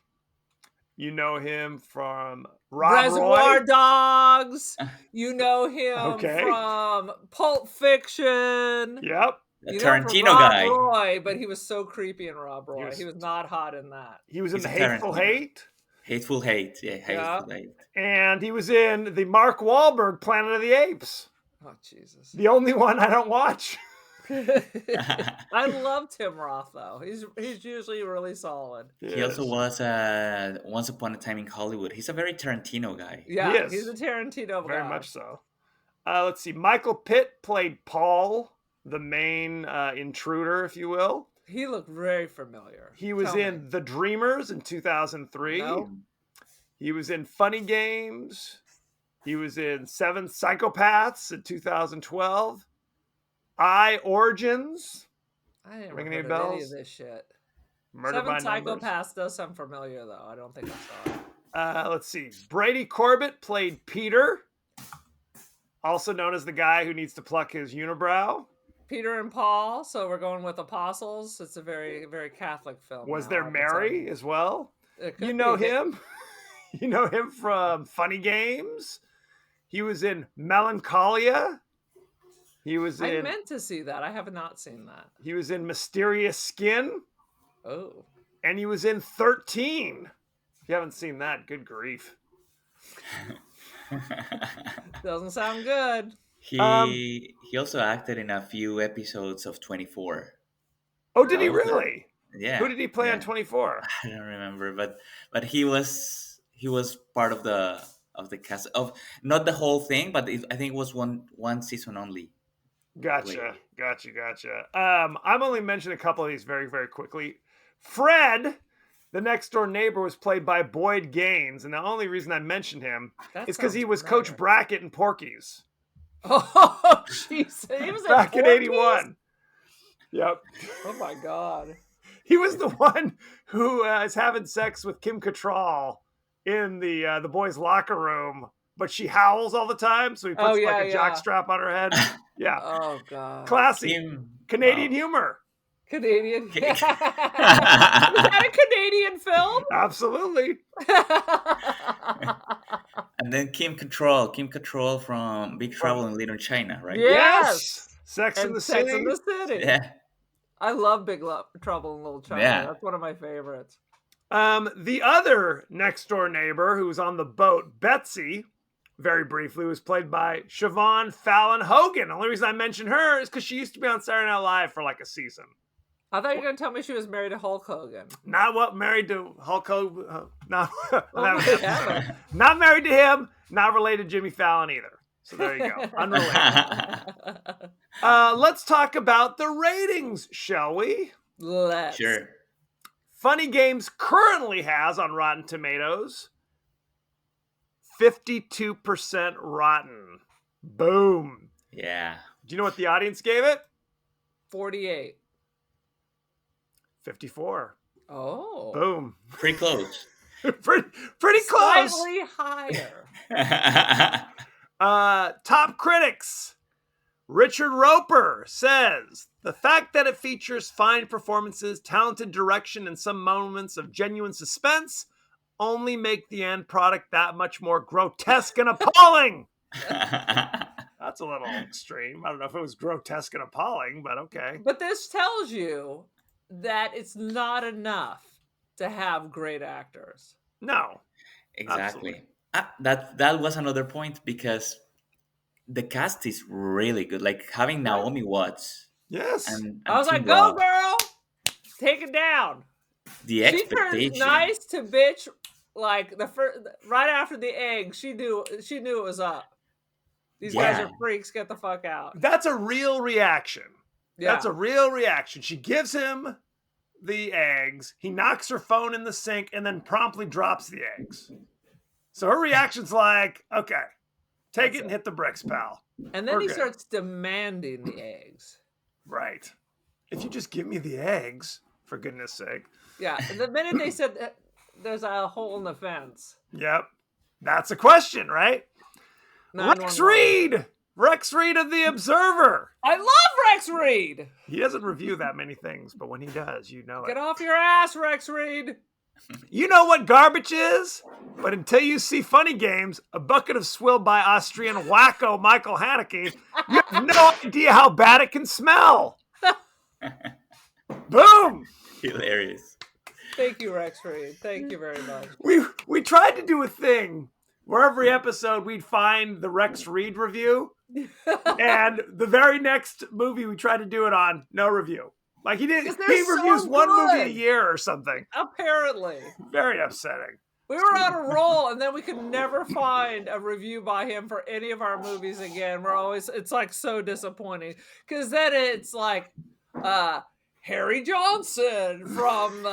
You know him from Reservoir Roy. Dogs. You know him Okay. from Pulp Fiction. Yep. The You know him from Tarantino Rob guy. Roy, but he was so creepy in Rob Roy. was- He was not hot in that. He was in He's The a Hateful Tarantino. Hate. Hateful Hate. Yeah, Hateful Hate. And he was in the Mark Wahlberg Planet of the Apes. Oh, Jesus. The only one I don't watch. I love Tim Roth, though. He's usually really solid. He also was Once Upon a Time in Hollywood. He's a very Tarantino guy. Yeah, He is. he's a Tarantino Very guy. much so. Let's see. Michael Pitt played Paul, the main intruder, if you will. He looked very familiar. He was Tell in me. The Dreamers in 2003. No. He was in Funny Games. He was in Seven Psychopaths in 2012. Origins. I didn't Ring heard any of bells? any of this shit. Murder Seven by Numbers. Psychopaths does sound familiar, though. I don't think I saw it. Let's see. Brady Corbett played Peter, also known as the guy who needs to pluck his unibrow. Peter and Paul, so we're going with apostles. It's a very, very Catholic film. Was now, there I would Mary say. as well? It could You know be. him? You know him from Funny Games. He was in Melancholia. He was I in meant to see that. I have not seen that. he was in Mysterious Skin, Oh. and he was in 13. If you haven't seen that, good grief. Doesn't sound good. He also acted in a few episodes of 24. Oh, did he That was really? Yeah. Who did he play on yeah. 24? I don't remember, but he was part of the cast of not the whole thing, but I think it was one season only. Gotcha. I'm only mentioning a couple of these very, very quickly. Fred, the next door neighbor, was played by Boyd Gaines, and the only reason I mentioned him That is because he sounds was Coach familiar. Brackett in Porky's Oh, jeez. He was back in Porky's? '81. Yep. Oh my god. He was the one who is having sex with Kim Cattrall in the boys' locker room, but she howls all the time, so he puts Oh, yeah, like a yeah. jockstrap on her head. Yeah, Oh god. classy Kim, Canadian wow. humor. Canadian. Is that a Canadian film? Absolutely. And then Kim Cattrall from Big Trouble in Little China, right? Yeah. Yes. Sex in And the Sex City. in the City. Yeah. I love Trouble in Little China. Yeah. That's one of my favorites. The other next door neighbor who was on the boat, Betsy, very briefly, was played by Siobhan Fallon Hogan. The only reason I mention her is because she used to be on Saturday Night Live for like a season. I thought you were going to tell me she was married to Hulk Hogan. Not what married to Hulk Hogan. Not, Oh my heavens. not married to him. Not related to Jimmy Fallon either. So there you go. Unrelated. Let's talk about the ratings, shall we? Let's. Sure. Funny Games currently has on Rotten Tomatoes 52% rotten. Boom. Yeah. Do you know what the audience gave it? 48. 54. Oh. Boom. Pretty close. pretty close. Slightly higher. Top critics. Richard Roper says the fact that it features fine performances, talented direction, and some moments of genuine suspense only make the end product that much more grotesque and appalling. That's a little extreme. I don't know if it was grotesque and appalling, but okay. But this tells you that it's not enough to have great actors. No. Exactly. That was another point because the cast is really good. Like having Naomi Watts. Yes. And I was like, Tim go Roth, girl! Take it down. the She expectation. turned nice to bitch like the first right after the egg. She knew it was up. These guys Yeah. are freaks. Get the fuck out. That's a real reaction. Yeah. That's a real reaction. She gives him the eggs. He knocks her phone in the sink and then promptly drops the eggs. So her reaction's like, okay, take That's it and it. hit the bricks, pal. And then We're he good. starts demanding the eggs. Right. If you just give me the eggs, for goodness sake. Yeah. And the minute they said that there's a hole in the fence. Yep. That's a question, right? 911. Rex Reed. Rex Reed of The Observer. I love Rex Reed. He doesn't review that many things, but when he does, you know Get it. off your ass, Rex Reed. You know what garbage is? But until you see Funny Games, a bucket of swill by Austrian wacko Michael Haneke, you have no idea how bad it can smell. Boom! Hilarious. Thank you, Rex Reed. Thank you very much. We tried to do a thing where every episode we'd find the Rex Reed review, and the very next movie we tried to do it on, no review. Like he didn't. 'Cause He they're so reviews one movie a good. year or something. Apparently. Very upsetting. We were on a roll, and then we could never find a review by him for any of our movies again. It's like so disappointing. Because then it's like Harry Johnson from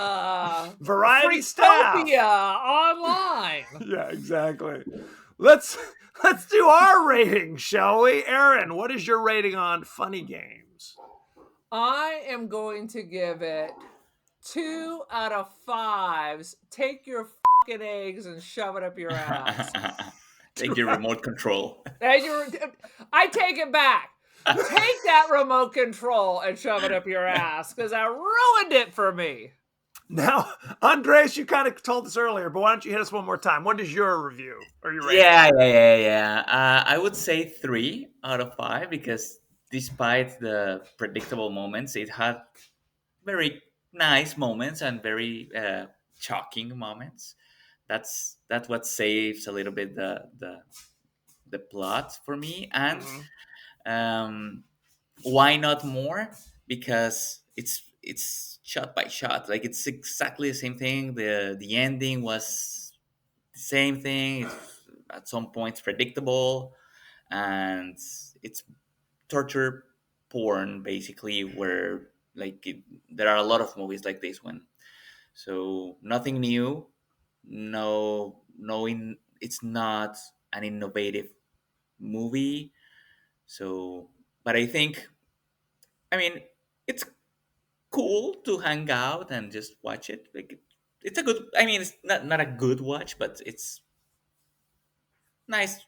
Variety staff. Freaktopia online. Yeah, exactly. Let's do our rating, shall we? Aaron, what is your rating on Funny Games? I am going to give it 2 out of 5s. Take your fucking eggs and shove it up your ass. Take your remote control. I take it back. Take that remote control and shove it up your ass because I ruined it for me. Now, Andres, you kind of told us earlier, but why don't you hit us one more time? What is your review or your rating? Yeah. I would say 3 out of 5 because despite the predictable moments, it had very nice moments and very shocking moments. That's what saves a little bit the plot for me. And Mhm. why not more? Because it's shot by shot. Like it's exactly the same thing. The ending was the same thing. It's at some points predictable, and it's torture porn basically. Where there are a lot of movies like this one. So nothing new. It's not an innovative movie. So, but I mean, it's cool to hang out and just watch it. It's a good. I mean, it's not a good watch, but it's nice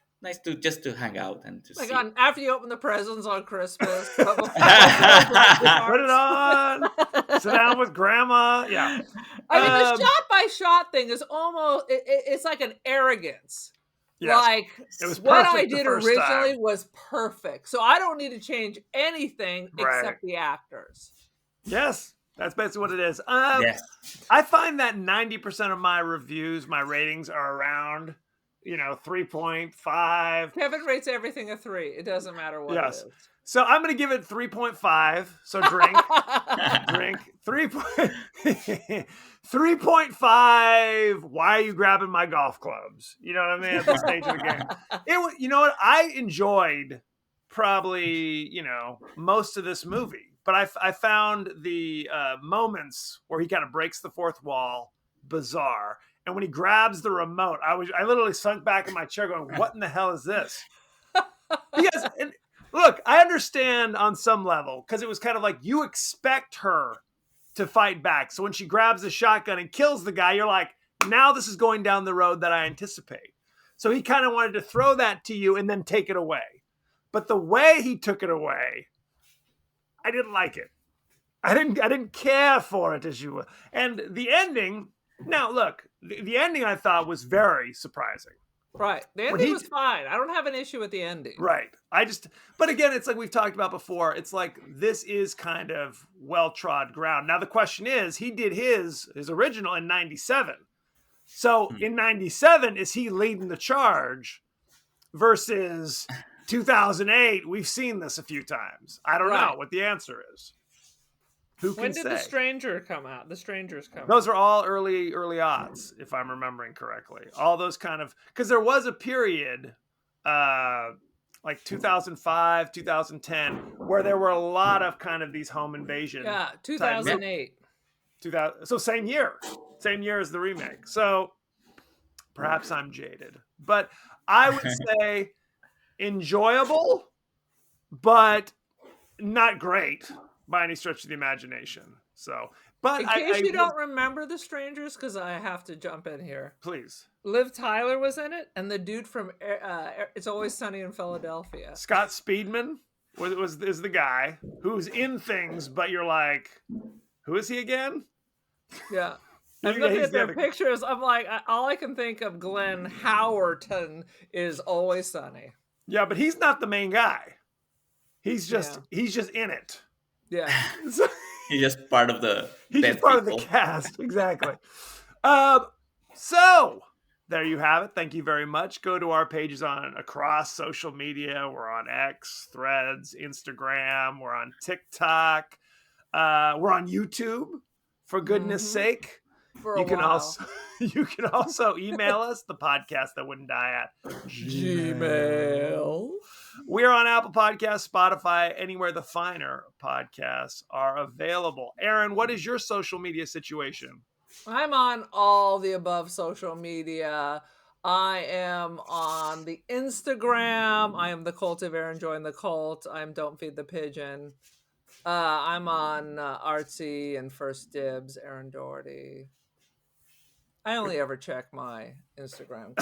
to just to hang out and to Like see. on after you open the presents on Christmas, but before it Put it on. Sit down with grandma. Yeah. I mean, the Um, shot by shot thing is almost it's like an arrogance. Yes. Like It was what I perfect the did first originally time. was perfect. So I don't need to change anything Right. except the actors. Yes. That's basically what it is. Yes. I find that 90% of my reviews, my ratings are around, 3.5. Kevin rates everything a 3. It doesn't matter what Yes. it is. So I'm going to give it 3.5. So drink. Drink 3.5. Why are you grabbing my golf clubs? You know what I mean? At this stage of the game, you know what? I enjoyed probably most of this movie, but I found the moments where he kind of breaks the fourth wall bizarre, and when he grabs the remote, I literally sunk back in my chair going, "What in the hell is this?" Because look, I understand on some level because it was kind of like you expect her to fight back. So when she grabs the shotgun and kills the guy, you're like, now this is going down the road that I anticipate. So he kind of wanted to throw that to you and then take it away. But the way he took it away, I didn't like it. I didn't care for it, as you will. And the ending, now look, the ending I thought was very surprising. Right. The When ending he- was fine. I don't have an issue with the ending. Right. But again, it's like we've talked about before. It's like this is kind of well-trod ground. Now the question is, he did his original in 97. So in 97, is he leading the charge versus 2008? We've seen this a few times. I don't know Right. what the answer is. Who can When did say? The Stranger come out? The Strangers come Those out. are all early odds, if I'm remembering correctly. All those kind of, because there was a period, like 2005, 2010, where there were a lot of kind of these home invasion. Yeah, 2008. 2000, so same year as the remake. So perhaps I'm jaded, but I would say enjoyable, but not great by any stretch of the imagination. So, but In case you don't remember The Strangers, because I have to jump in here. please. Liv Tyler was in it, and the dude from It's Always Sunny in Philadelphia. Scott Speedman is the guy who's in things, but you're like, who is he again? Yeah. Yeah, I'm looking he's at their the other- pictures. I'm like, all I can think of Glenn Howerton is Always Sunny. Yeah, but he's not the main guy. He's just in it. Yeah. So, He's just part of the. he's dead just part of people. the cast. Exactly. So there you have it. Thank you very much. Go to our pages across social media. We're on X, Threads, Instagram. We're on TikTok. We're on YouTube. For goodness sake. For a You can while. also email us, the podcast that wouldn't die at Gmail. We are on Apple Podcasts, Spotify, anywhere the finer podcasts are available. Aaron, what is your social media situation? I'm on all the above social media. I am on the Instagram. I am the Cult of Aaron. Join the cult. I'm Don't Feed the Pigeon. I'm on Artsy and First Dibs, Aaron Doherty. I only ever check my Instagram.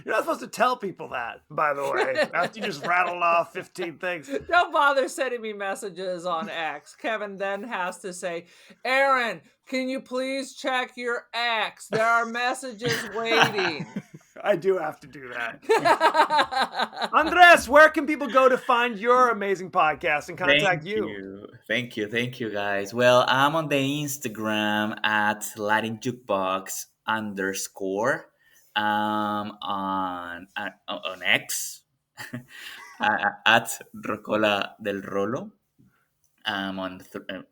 You're not supposed to tell people that, by the way, after you just rattled off 15 things. Don't bother sending me messages on X. Kevin then has to say, Aaron, can you please check your X? There are messages waiting. I do have to do that. Andres, where can people go to find your amazing podcast and contact you? Thank you, guys. Well, I'm on the Instagram at Latin Jukebox _. On X at Rocola del Rolo. On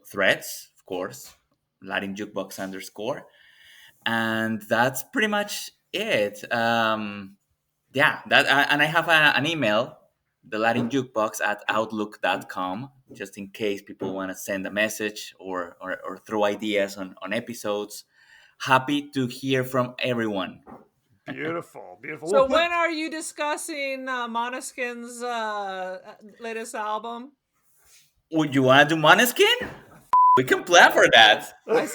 Threads, of course, Latin Jukebox _. And that's pretty much it. And I have an email, the Latin Jukebox at outlook.com, just in case people want to send a message or throw ideas on episodes. Happy to hear from everyone. Beautiful. So when are you discussing Måneskin's latest album? Would you want to do Måneskin? We can plan for that. I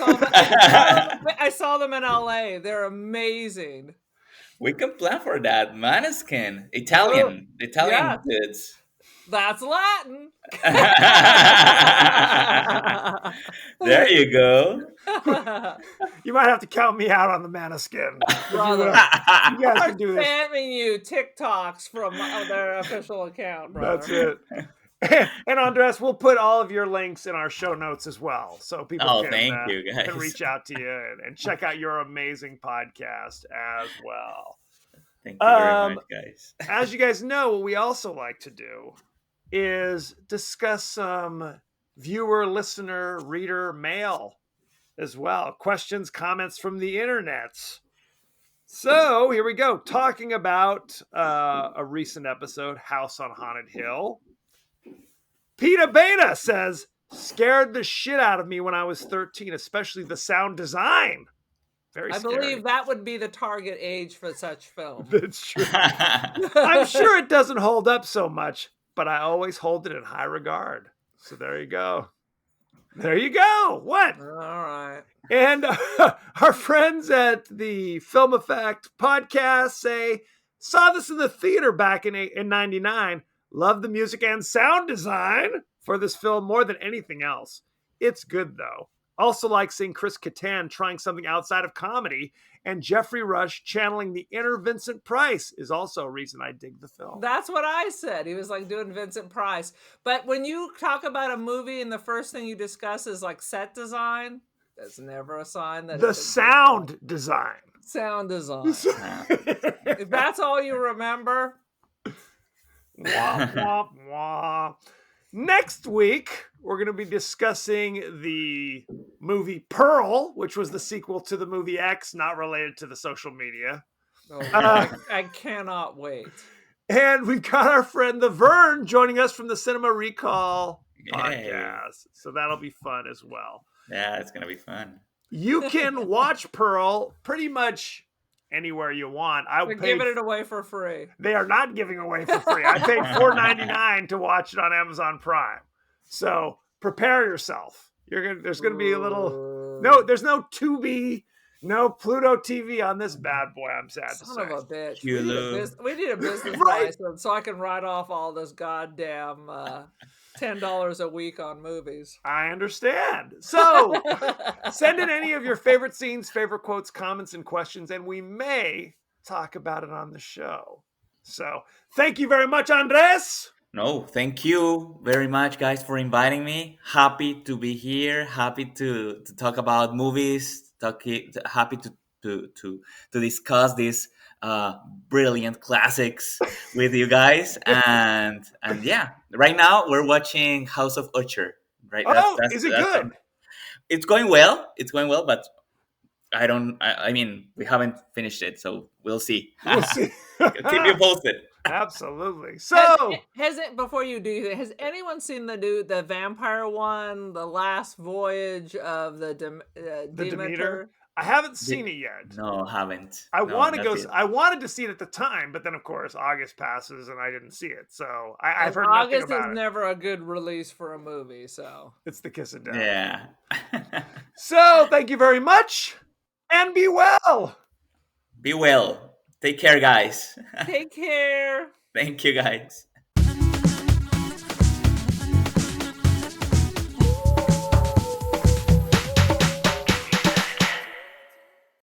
saw them in LA. They're amazing. We can plan for that. Måneskin. Italian dudes. That's Latin. There you go. You might have to count me out on the Måneskin. Brother, you guys can do this. spamming you TikToks from their official account, brother. That's it. And Andres, we'll put all of your links in our show notes as well, so people can reach out to you and check out your amazing podcast as well. Thank you very much, guys. As you guys know, what we also like to do is discuss some viewer, listener, reader mail as well. Questions, comments from the internet. So here we go. Talking about a recent episode, House on Haunted Hill. Peta Beta says, scared the shit out of me when I was 13, especially the sound design. Very scary. I believe that would be the target age for such film. That's true. I'm sure it doesn't hold up so much, but I always hold it in high regard. So there you go. There you go. What? All right. And our friends at the Film Effect podcast say, saw this in the theater back in 99. Love the music and sound design for this film more than anything else. It's good, though. Also like seeing Chris Kattan trying something outside of comedy, and Jeffrey Rush channeling the inner Vincent Price is also a reason I dig the film. That's what I said. He was like doing Vincent Price. But when you talk about a movie and the first thing you discuss is like set design, that's never a sign that the sound design. Sound design. If that's all you remember. Wah, wah, wah. Next week, we're going to be discussing the movie Pearl, which was the sequel to the movie X, not related to the social media. Oh, I cannot wait. And we've got our friend The Vern joining us from the Cinema Recall podcast. So that'll be fun as well. Yeah, it's going to be fun. You can watch Pearl pretty much anywhere you want. They're giving it away for free. They are not giving away for free. I paid $4.99 to watch it on Amazon Prime. So prepare yourself. There's gonna be a little there's no Tubi, no Pluto TV on this bad boy. I'm sad to say. Son of a bitch. Hulu. We need a business Right. license so I can write off all this goddamn $10 a week on movies. I understand. So send in any of your favorite scenes, favorite quotes, comments, and questions, and we may talk about it on the show. So thank you very much, Andres. No, thank you very much, guys, for inviting me. Happy to be here. Happy to talk about movies. Happy to discuss these brilliant classics with you guys. And yeah, right now we're watching House of Usher. Right? Is it good? It's going well. But I mean, we haven't finished it, so we'll see. We'll see. Keep you posted. Absolutely. So has it before you do? Has anyone seen the vampire one, The Last Voyage of the Demeter? I haven't seen it yet. No, haven't. I wanted to see it at the time, but then of course August passes and I didn't see it. So I've heard nothing August about is never a good release for a movie. So it's the kiss of death. Yeah. So thank you very much, and be well. Be well. Take care, guys. Take care. Thank you, guys.